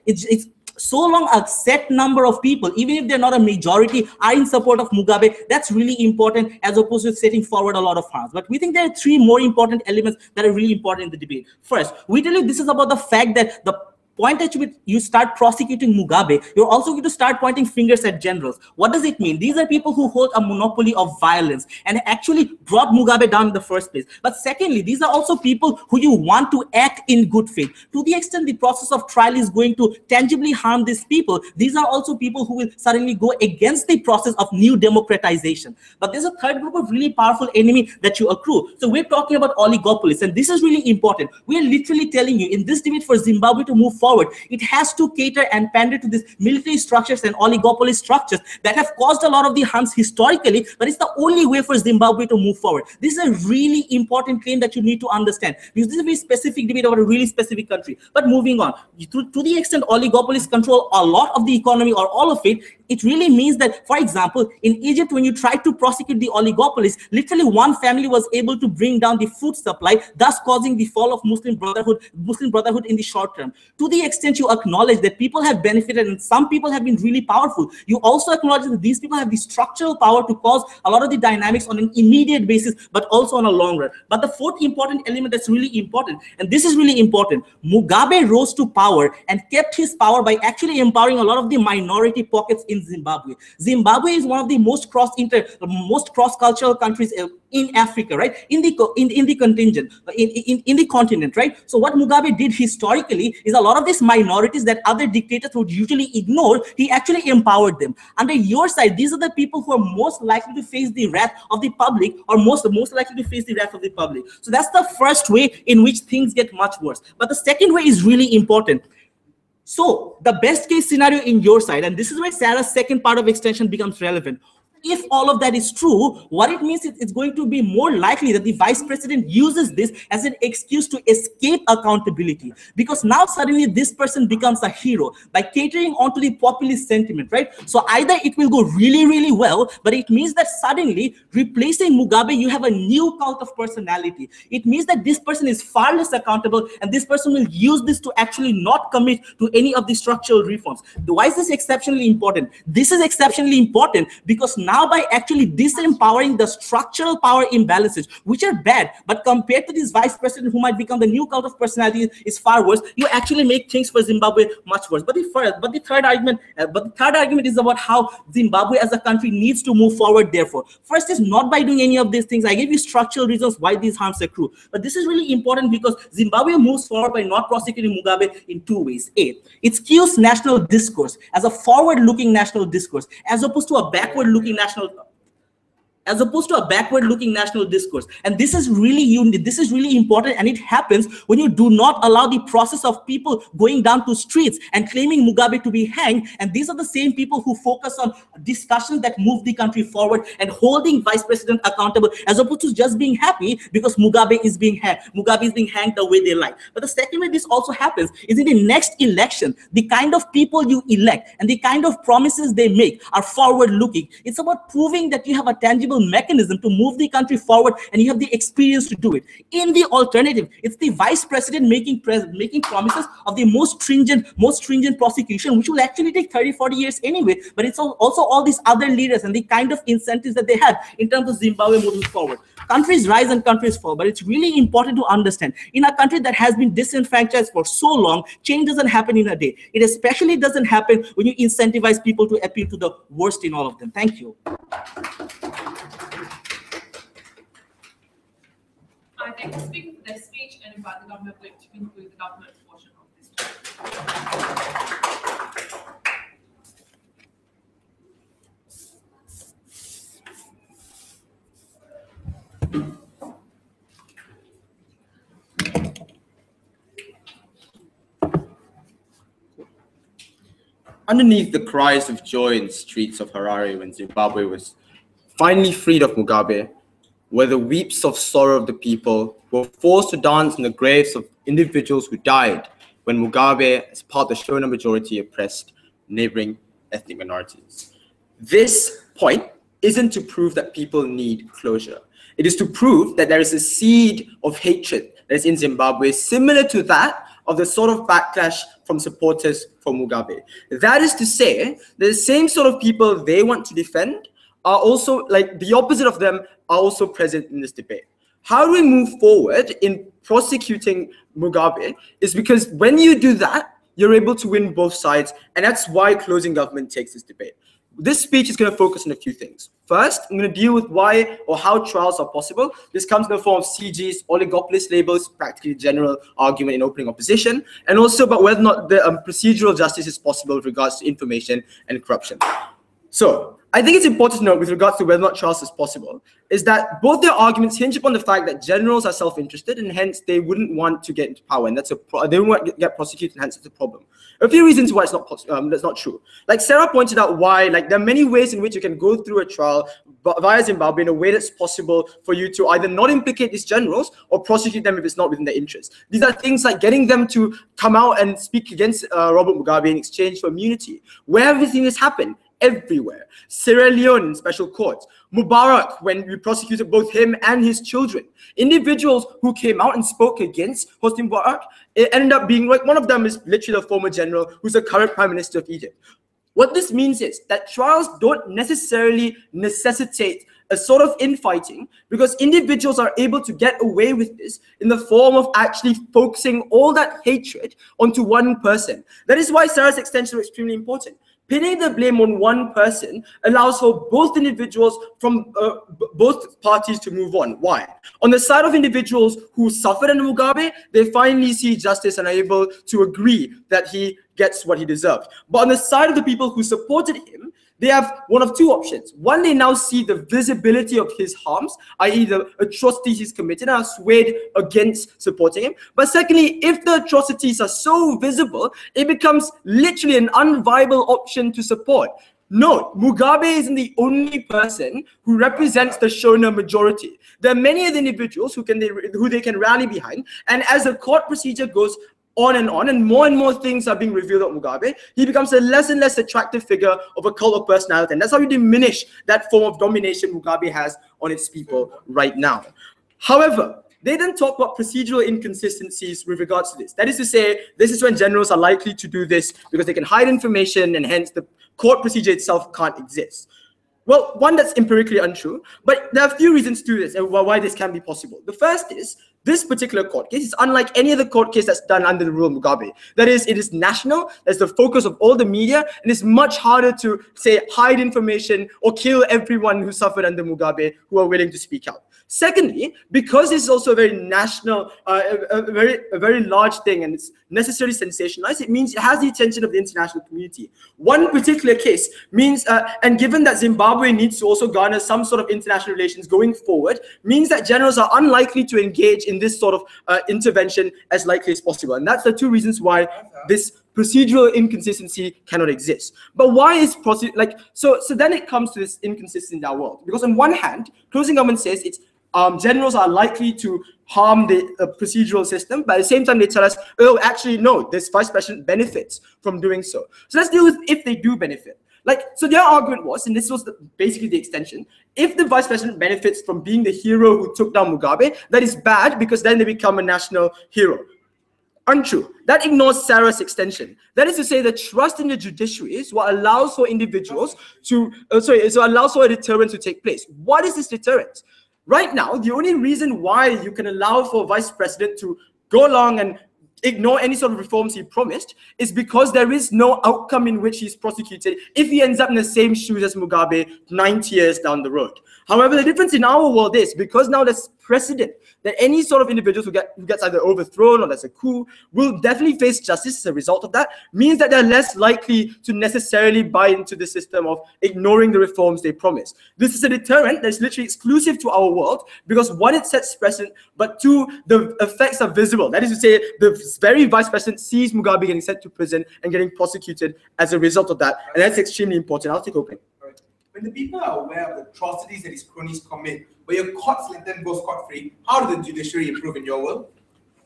it's so long a set number of people, even if they're not a majority, are in support of Mugabe. That's really important as opposed to setting forward a lot of harms. But we think there are 3 more important elements that are really important in the debate. First, we tell you this is about the fact that the point at which you start prosecuting Mugabe, you're also going to start pointing fingers at generals. What does it mean? These are people who hold a monopoly of violence and actually brought Mugabe down in the first place. But secondly, these are also people who you want to act in good faith. To the extent the process of trial is going to tangibly harm these people, these are also people who will suddenly go against the process of new democratization. But there's a third group of really powerful enemy that you accrue. So we're talking about oligopolies, and this is really important. We're literally telling you in this debate for Zimbabwe to move forward, it has to cater and pander to these military structures and oligopoly structures that have caused a lot of the harms historically, but it's the only way for Zimbabwe to move forward. This is a really important claim that you need to understand, because this is a very specific debate about a really specific country. But moving on, to the extent oligopolies control a lot of the economy or all of it, it really means that, for example, in Egypt, when you tried to prosecute the oligopolies, literally one family was able to bring down the food supply, thus causing the fall of Muslim Brotherhood in the short term. To the extent you acknowledge that people have benefited and some people have been really powerful, you also acknowledge that these people have the structural power to cause a lot of the dynamics on an immediate basis, but also on a long run. But the fourth important element that's really important, and this is really important, Mugabe rose to power and kept his power by actually empowering a lot of the minority pockets in in Zimbabwe. Zimbabwe is one of the most cross-cultural countries in Africa, right? In the contingent, in the continent, right? So what Mugabe did historically is a lot of these minorities that other dictators would usually ignore, he actually empowered them. Under your side, these are the people who are most likely to face the wrath of the public, or most likely to face the wrath of the public. So that's the first way in which things get much worse. But the second way is really important. So the best case scenario in your side, and this is where Sarah's second part of extension becomes relevant. If all of that is true, what it means is it's going to be more likely that the vice president uses this as an excuse to escape accountability, because now suddenly this person becomes a hero by catering onto the populist sentiment, right? So either it will go really, really well, but it means that suddenly replacing Mugabe, you have a new cult of personality. It means that this person is far less accountable, and this person will use this to actually not commit to any of the structural reforms. Why is this exceptionally important? This is exceptionally important because now by actually disempowering the structural power imbalances, which are bad, but compared to this vice president who might become the new cult of personality is far worse, you actually make things for Zimbabwe much worse. But the third argument is about how Zimbabwe as a country needs to move forward. Therefore, first is not by doing any of these things. I gave you structural reasons why these harms accrue, but this is really important because Zimbabwe moves forward by not prosecuting Mugabe in two ways. A, it skews national discourse as a forward-looking national discourse, as opposed to a backward-looking national discourse. And this is really important, and it happens when you do not allow the process of people going down to streets and claiming Mugabe to be hanged. And these are the same people who focus on discussions that move the country forward and holding vice president accountable, as opposed to just being happy because Mugabe is being hanged. Mugabe is being hanged the way they like. But the second way this also happens is in the next election, the kind of people you elect and the kind of promises they make are forward-looking. It's about proving that you have a tangible mechanism to move the country forward and you have the experience to do it. In the alternative, it's the vice president making promises of the most stringent prosecution, which will actually take 30-40 years anyway. But it's also all these other leaders and the kind of incentives that they have in terms of Zimbabwe moving forward. Countries rise and countries fall, but it's really important to understand in a country that has been disenfranchised for so long, change doesn't happen in a day. It especially doesn't happen when you incentivize people to appeal to the worst in all of them. Thank you. I thank the speaker for their speech and invite the government whip to conclude the government portion of this Underneath the cries of joy in the streets of Harare when Zimbabwe was finally freed of Mugabe, were the weeps of sorrow of the people who were forced to dance in the graves of individuals who died when Mugabe, as part of the Shona majority, oppressed neighboring ethnic minorities. This point isn't to prove that people need closure. It is to prove that there is a seed of hatred that is in Zimbabwe, similar to that of the sort of backlash from supporters for Mugabe. That is to say, the same sort of people they want to defend are also, like the opposite of them, are also present in this debate. How do we move forward in prosecuting Mugabe is because when you do that, you're able to win both sides, and that's why closing government takes this debate. This speech is going to focus on a few things. First, I'm going to deal with why or how trials are possible. This comes in the form of CGs, oligopolist labels, practically general argument in opening opposition, and also about whether or not the procedural justice is possible with regards to information and corruption. So, I think it's important to note with regards to whether or not trials is possible, is that both their arguments hinge upon the fact that generals are self-interested and hence they wouldn't want to get into power, and that's they don't want to get prosecuted, and hence it's a problem. A few reasons why it's not that's not true. Like Sarah pointed out, why like there are many ways in which you can go through a trial via Zimbabwe in a way that's possible for you to either not implicate these generals or prosecute them if it's not within their interest. These are things like getting them to come out and speak against Robert Mugabe in exchange for immunity. Where everything has happened, everywhere. Sierra Leone in special courts. Mubarak, when we prosecuted both him and his children. Individuals who came out and spoke against Hosni Mubarak, it ended up being like, one of them is literally the former general who's the current prime minister of Egypt. What this means is that trials don't necessarily necessitate a sort of infighting, because individuals are able to get away with this in the form of actually focusing all that hatred onto one person. That is why Sarah's extension is extremely important. Pinning the blame on one person allows for both individuals from both parties to move on. Why? On the side of individuals who suffered under Mugabe, they finally see justice and are able to agree that he gets what he deserved. But on the side of the people who supported him, they have one of two options. One, they now see the visibility of his harms, i.e. the atrocities he's committed, and are swayed against supporting him. But secondly, if the atrocities are so visible, it becomes literally an unviable option to support. Note, Mugabe isn't the only person who represents the Shona majority. There are many other individuals who they can rally behind, and as the court procedure goes on, and more things are being revealed of Mugabe, he becomes a less and less attractive figure of a cult of personality. And that's how you diminish that form of domination Mugabe has on its people right now. However, they then talk about procedural inconsistencies with regards to this. That is to say, this is when generals are likely to do this because they can hide information and hence the court procedure itself can't exist. Well, one, that's empirically untrue, but there are a few reasons to this and why this can be possible. The first is, this particular court case is unlike any other court case that's done under the rule of Mugabe. That is, it is national, that's the focus of all the media, and it's much harder to, say, hide information or kill everyone who suffered under Mugabe who are willing to speak out. Secondly, because this is also a very national, a very large thing, and it's necessarily sensationalized, it means it has the attention of the international community. One particular case means, and given that Zimbabwe needs to also garner some sort of international relations going forward, means that generals are unlikely to engage in this sort of intervention as likely as possible. And that's the two reasons why this procedural inconsistency cannot exist. But why is so then it comes to this inconsistency in our world. Because on one hand, closing government says it's generals are likely to harm the procedural system, but at the same time they tell us, oh, actually no, this vice president benefits from doing so. So let's deal with if they do benefit. So their argument was, and this was basically the extension, if the vice president benefits from being the hero who took down Mugabe, that is bad because then they become a national hero. Untrue. That ignores Sarah's extension. That is to say, the trust in the judiciary is what allows for individuals to, allows for a deterrent to take place. What is this deterrent? Right now, the only reason why you can allow for a vice president to go along and ignore any sort of reforms he promised is because there is no outcome in which he's prosecuted if he ends up in the same shoes as Mugabe 90 years down the road. However, the difference in our world is because now there's precedent that any sort of individuals who gets either overthrown or there's a coup will definitely face justice as a result of that, means that they're less likely to necessarily buy into the system of ignoring the reforms they promise. This is a deterrent that's literally exclusive to our world because one, it sets precedent, but two, the effects are visible. That is to say, the very vice president sees Mugabe getting sent to prison and getting prosecuted as a result of that, and that's extremely important. I'll take opening. When the people are aware of the atrocities that his cronies commit, but your courts let them go scot-free, how does the judiciary improve in your world?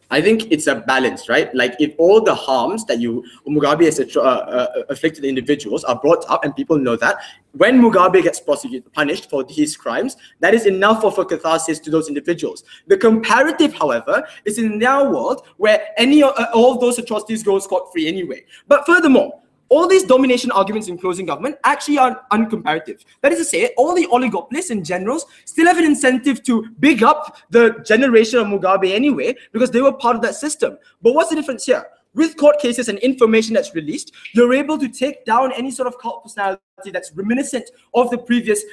I think it's a balance, right? Like if all the harms that Mugabe has afflicted individuals are brought up and people know that, when Mugabe gets prosecuted, punished for his crimes, that is enough of a catharsis to those individuals. The comparative, however, is in their world where all of those atrocities go scot-free anyway. But furthermore, all these domination arguments in closing government actually are uncomparative. That is to say, all the oligopolists and generals still have an incentive to big up the generation of Mugabe anyway, because they were part of that system. But what's the difference here? With court cases and information that's released, you're able to take down any sort of cult personality that's reminiscent of the previous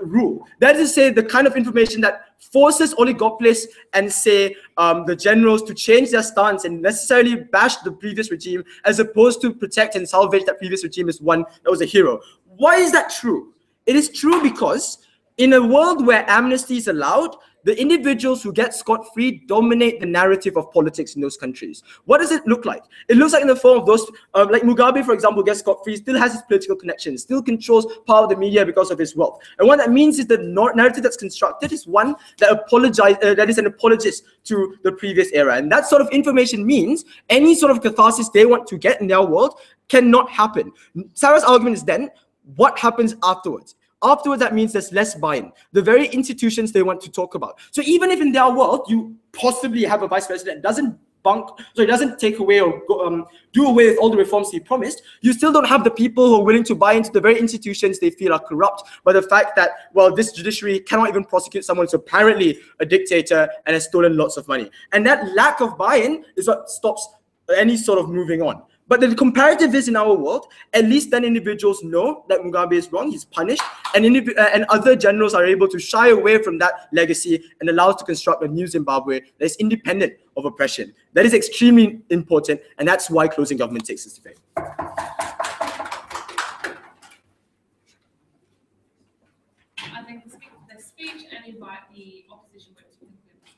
rule. That is to say, the kind of information that forces oligopolists and say the generals to change their stance and necessarily bash the previous regime as opposed to protect and salvage that previous regime as one that was a hero. Why is that true? It is true because in a world where amnesty is allowed, the individuals who get scot-free dominate the narrative of politics in those countries. What does it look like? It looks like in the form of those, like Mugabe, for example, gets scot-free, still has his political connections, still controls part of the media because of his wealth. And what that means is the narrative that's constructed is one that is an apologist to the previous era. And that sort of information means any sort of catharsis they want to get in their world cannot happen. Sarah's argument is then, what happens afterwards? Afterwards, that means there's less buy-in. The very institutions they want to talk about. So even if in their world you possibly have a vice president that doesn't take away or do away with all the reforms he promised, you still don't have the people who are willing to buy into the very institutions they feel are corrupt by the fact that, well, this judiciary cannot even prosecute someone who's apparently a dictator and has stolen lots of money. And that lack of buy-in is what stops any sort of moving on. But the comparative is in our world, at least then individuals know that Mugabe is wrong, he's punished, and other generals are able to shy away from that legacy and allow us to construct a new Zimbabwe that is independent of oppression. That is extremely important, and that's why closing government takes this debate. I think the speech and invite the opposition group to conclude this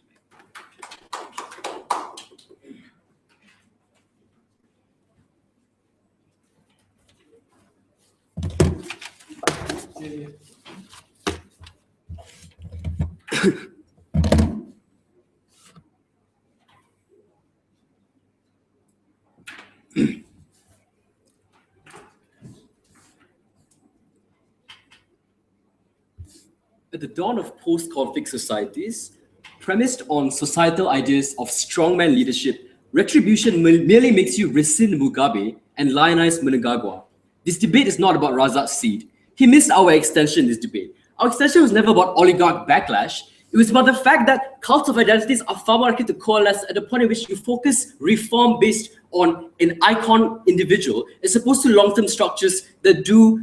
At the dawn of post-conflict societies, premised on societal ideas of strongman leadership, retribution merely makes you rescind Mugabe and lionize Mnangagwa. This debate is not about Razak's seed. He missed our extension in this debate. Our extension was never about oligarch backlash. It was about the fact that cults of identities are far more likely to coalesce at the point at which you focus reform based on an icon individual as opposed to long-term structures that do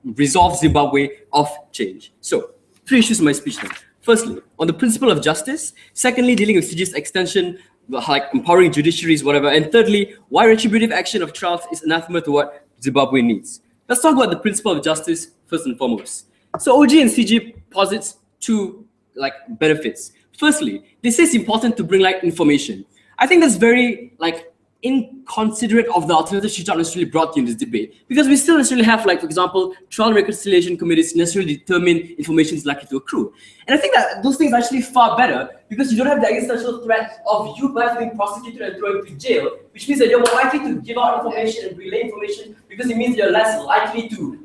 resolve Zimbabwe of change. So, 3 issues in my speech then. Firstly, on the principle of justice. Secondly, dealing with CG's extension, like empowering judiciaries, whatever. And thirdly, why retributive action of trials is anathema to what Zimbabwe needs. Let's talk about the principle of justice first and foremost. So OG and CG posits 2 benefits. Firstly, they say it's important to bring information. I think that's very inconsiderate of the alternative sheet not necessarily brought in this debate, because we still necessarily have, for example, trial and reconciliation committees necessarily determine information is likely to accrue. And I think that those things are actually far better, because you don't have the existential threat of you guys being prosecuted and thrown to jail, which means that you're more likely to give out information and relay information, because it means you're less likely to,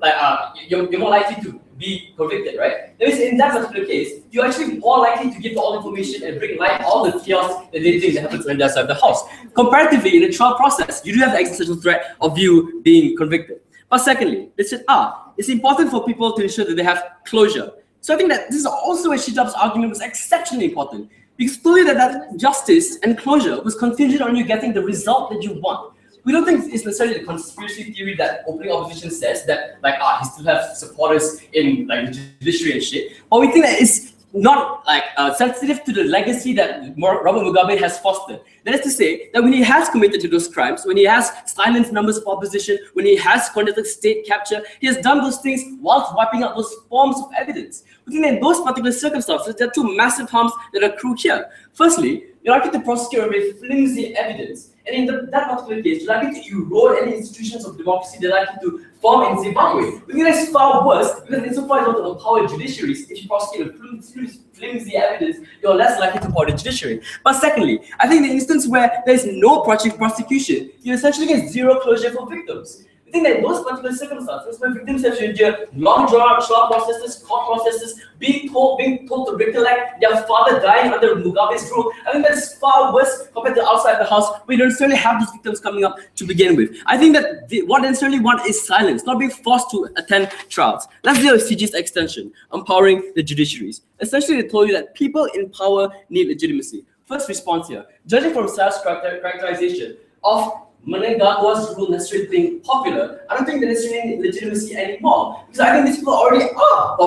you're more likely to be convicted, right? That means in that particular case, you're actually more likely to give all information and bring light all the chaos that they think that happens when they're outside the house. Comparatively, in a trial process, you do have the existential threat of you being convicted. But secondly, they said, it's important for people to ensure that they have closure. So I think that this is also where Shijab's argument was exceptionally important, because clearly that justice and closure was contingent on you getting the result that you want. We don't think it's necessarily the conspiracy theory that opening opposition says that he still has supporters in the judiciary and shit. But we think that it's not sensitive to the legacy that Robert Mugabe has fostered. That is to say that when he has committed to those crimes, when he has silenced numbers of opposition, when he has conducted state capture, he has done those things whilst wiping out those forms of evidence. We think that in those particular circumstances, there are 2 massive harms that accrue here. Firstly, you're likely to prosecute with flimsy evidence. And in that particular case, you're likely to erode any institutions of democracy that are likely to form in Zimbabwe. We think that's far worse, because insofar as you want to empower judiciaries, if you prosecute with flimsy evidence, you're less likely to empower the judiciary. But secondly, I think in the instance where there's no prosecution, you essentially get zero closure for victims. I think that in those particular circumstances, where victims have to endure long drawn-out trial processes, court processes, being told to recollect their father dying under Mugabe's rule, I think that's far worse compared to outside the house, where you don't necessarily have these victims coming up to begin with. I think that what they necessarily want is silence, not being forced to attend trials. Let's deal with CG's extension, empowering the judiciaries. Essentially, they told you that people in power need legitimacy. First response here, judging from Sarah's characterization of Mnangagwa's rule necessarily being popular, I don't think they necessarily need legitimacy anymore, because I think these people already are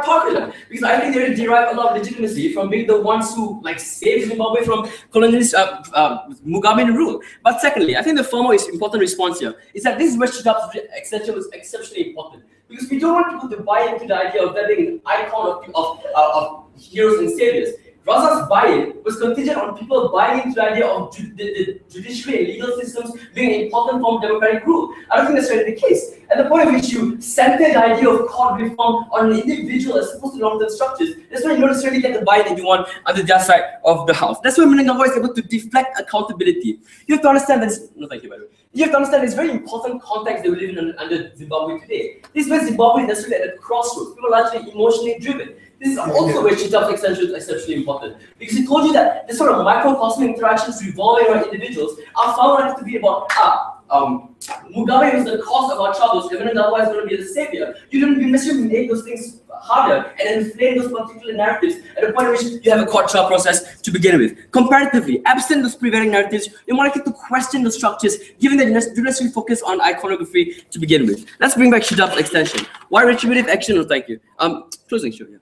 popular, because I think they derive a lot of legitimacy from being the ones who saved Zimbabwe from colonialist Mugabean rule. But secondly, I think the former is important response here is that this Shijab's extension was exceptionally important, because we don't want people to buy into the idea of there being an icon of heroes and saviors. Razak's buy-in was contingent on people buying into the idea of the judiciary and legal systems being an important form of democratic rule. I don't think that's really the case. At the point at which you center the idea of court reform on an individual as opposed to long-term structures, that's when you don't necessarily get the buy-in that you want on the other side of the house. That's when Mnangagwa is able to deflect accountability. You have to understand that no, thank you, by the way. You have to understand it's very important context that we live in under Zimbabwe today. This is where Zimbabwe is necessarily at a crossroads. People are largely emotionally driven. This is also where Shijab's extension is exceptionally important, because he told you that this sort of microcosmic interactions revolving around individuals are far more likely to be about Mugabe was the cause of our troubles, and Mnangagwa is going to be the savior. You necessarily make those things harder and inflame those particular narratives at a point in which you have a court trial process to begin with. Comparatively, absent those prevailing narratives, you're more likely to question the structures, given that you do necessarily focus on iconography to begin with. Let's bring back Shidap's extension. Why retributive action? No, thank you. Closing, sure, yeah.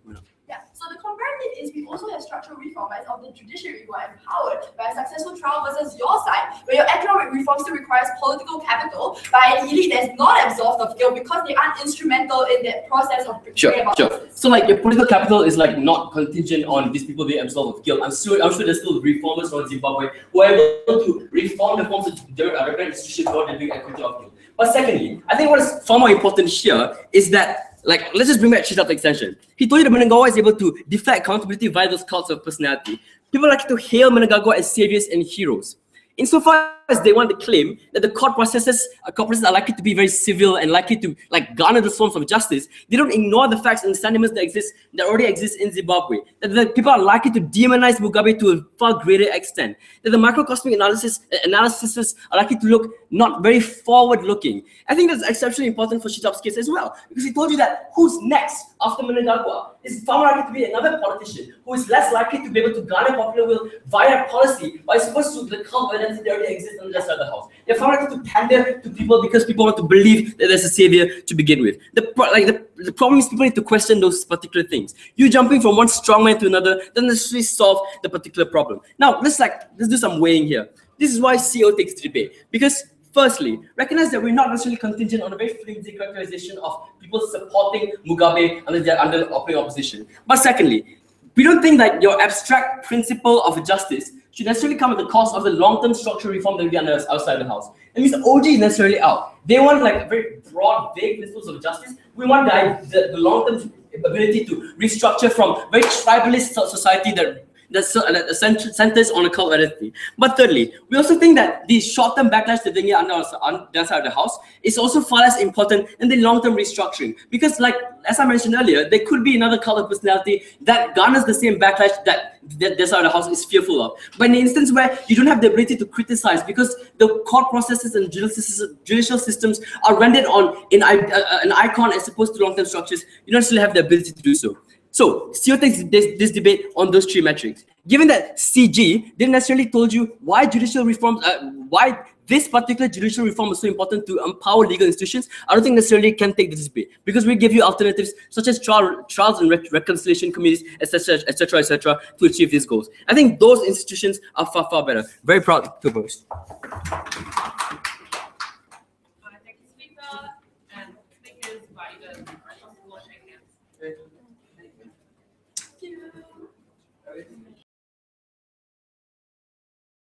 Yeah, so the comparative is we also have structural reformers of the judiciary who are empowered by a successful trial versus your side, where your economic reform still requires political capital by an elite that's not absolved of guilt because they aren't instrumental in that process of bringing about justice. So like your political capital is like not contingent on these people being absolved of guilt. I'm sure there's still reformers from Zimbabwe who are able to reform the forms of direct institutions without there being acquittal of guilt. But secondly, I think what is far more important here is that, like, let's just bring back Shidap's extension. He told you that Mnangagwa is able to deflect accountability via those cults of personality. People like to hail Mnangagwa as saviors and heroes. Insofar as they want to claim that the court processes are likely to be very civil and likely to garner the forms of justice, they don't ignore the facts and the sentiments that already exist in Zimbabwe. That the people are likely to demonize Mugabe to a far greater extent. That the microcosmic analyses are likely to look not very forward-looking. I think that's exceptionally important for Shidap's case as well, because he told you that who's next after Mnangagwa is far more likely to be another politician who is less likely to be able to garner popular will via policy, as opposed to the cult identity that already exists on the other house. They're far likely to pander to people because people want to believe that there's a savior to begin with. The problem is people need to question those particular things. You jumping from one strongman to another doesn't necessarily solve the particular problem. Now, let's do some weighing here. This is why CO takes the debate, because firstly, recognize that we're not necessarily contingent on a very flimsy characterization of people supporting Mugabe under the operating opposition. But secondly, we don't think that your abstract principle of justice should necessarily come at the cost of the long-term structural reform that we get outside the house. That means the OG is necessarily out. They want like very broad, vague principles of justice. We want the long-term ability to restructure from very tribalist society that centers on a cult identity. But thirdly, we also think that the short-term backlash that they get on that side of the house is also far less important than the long-term restructuring. Because, like as I mentioned earlier, there could be another cult of personality that garners the same backlash that side of the house is fearful of. But in the instance where you don't have the ability to criticize because the court processes and judicial systems are rendered on an icon as opposed to long-term structures, you don't necessarily have the ability to do so. So, CO takes this debate on those three metrics. Given that CG didn't necessarily told you why judicial reforms, why this particular judicial reform is so important to empower legal institutions, I don't think necessarily can take this debate, because we give you alternatives such as trials and reconciliation committees, etc., to achieve these goals. I think those institutions are far, far better. Very proud to boast.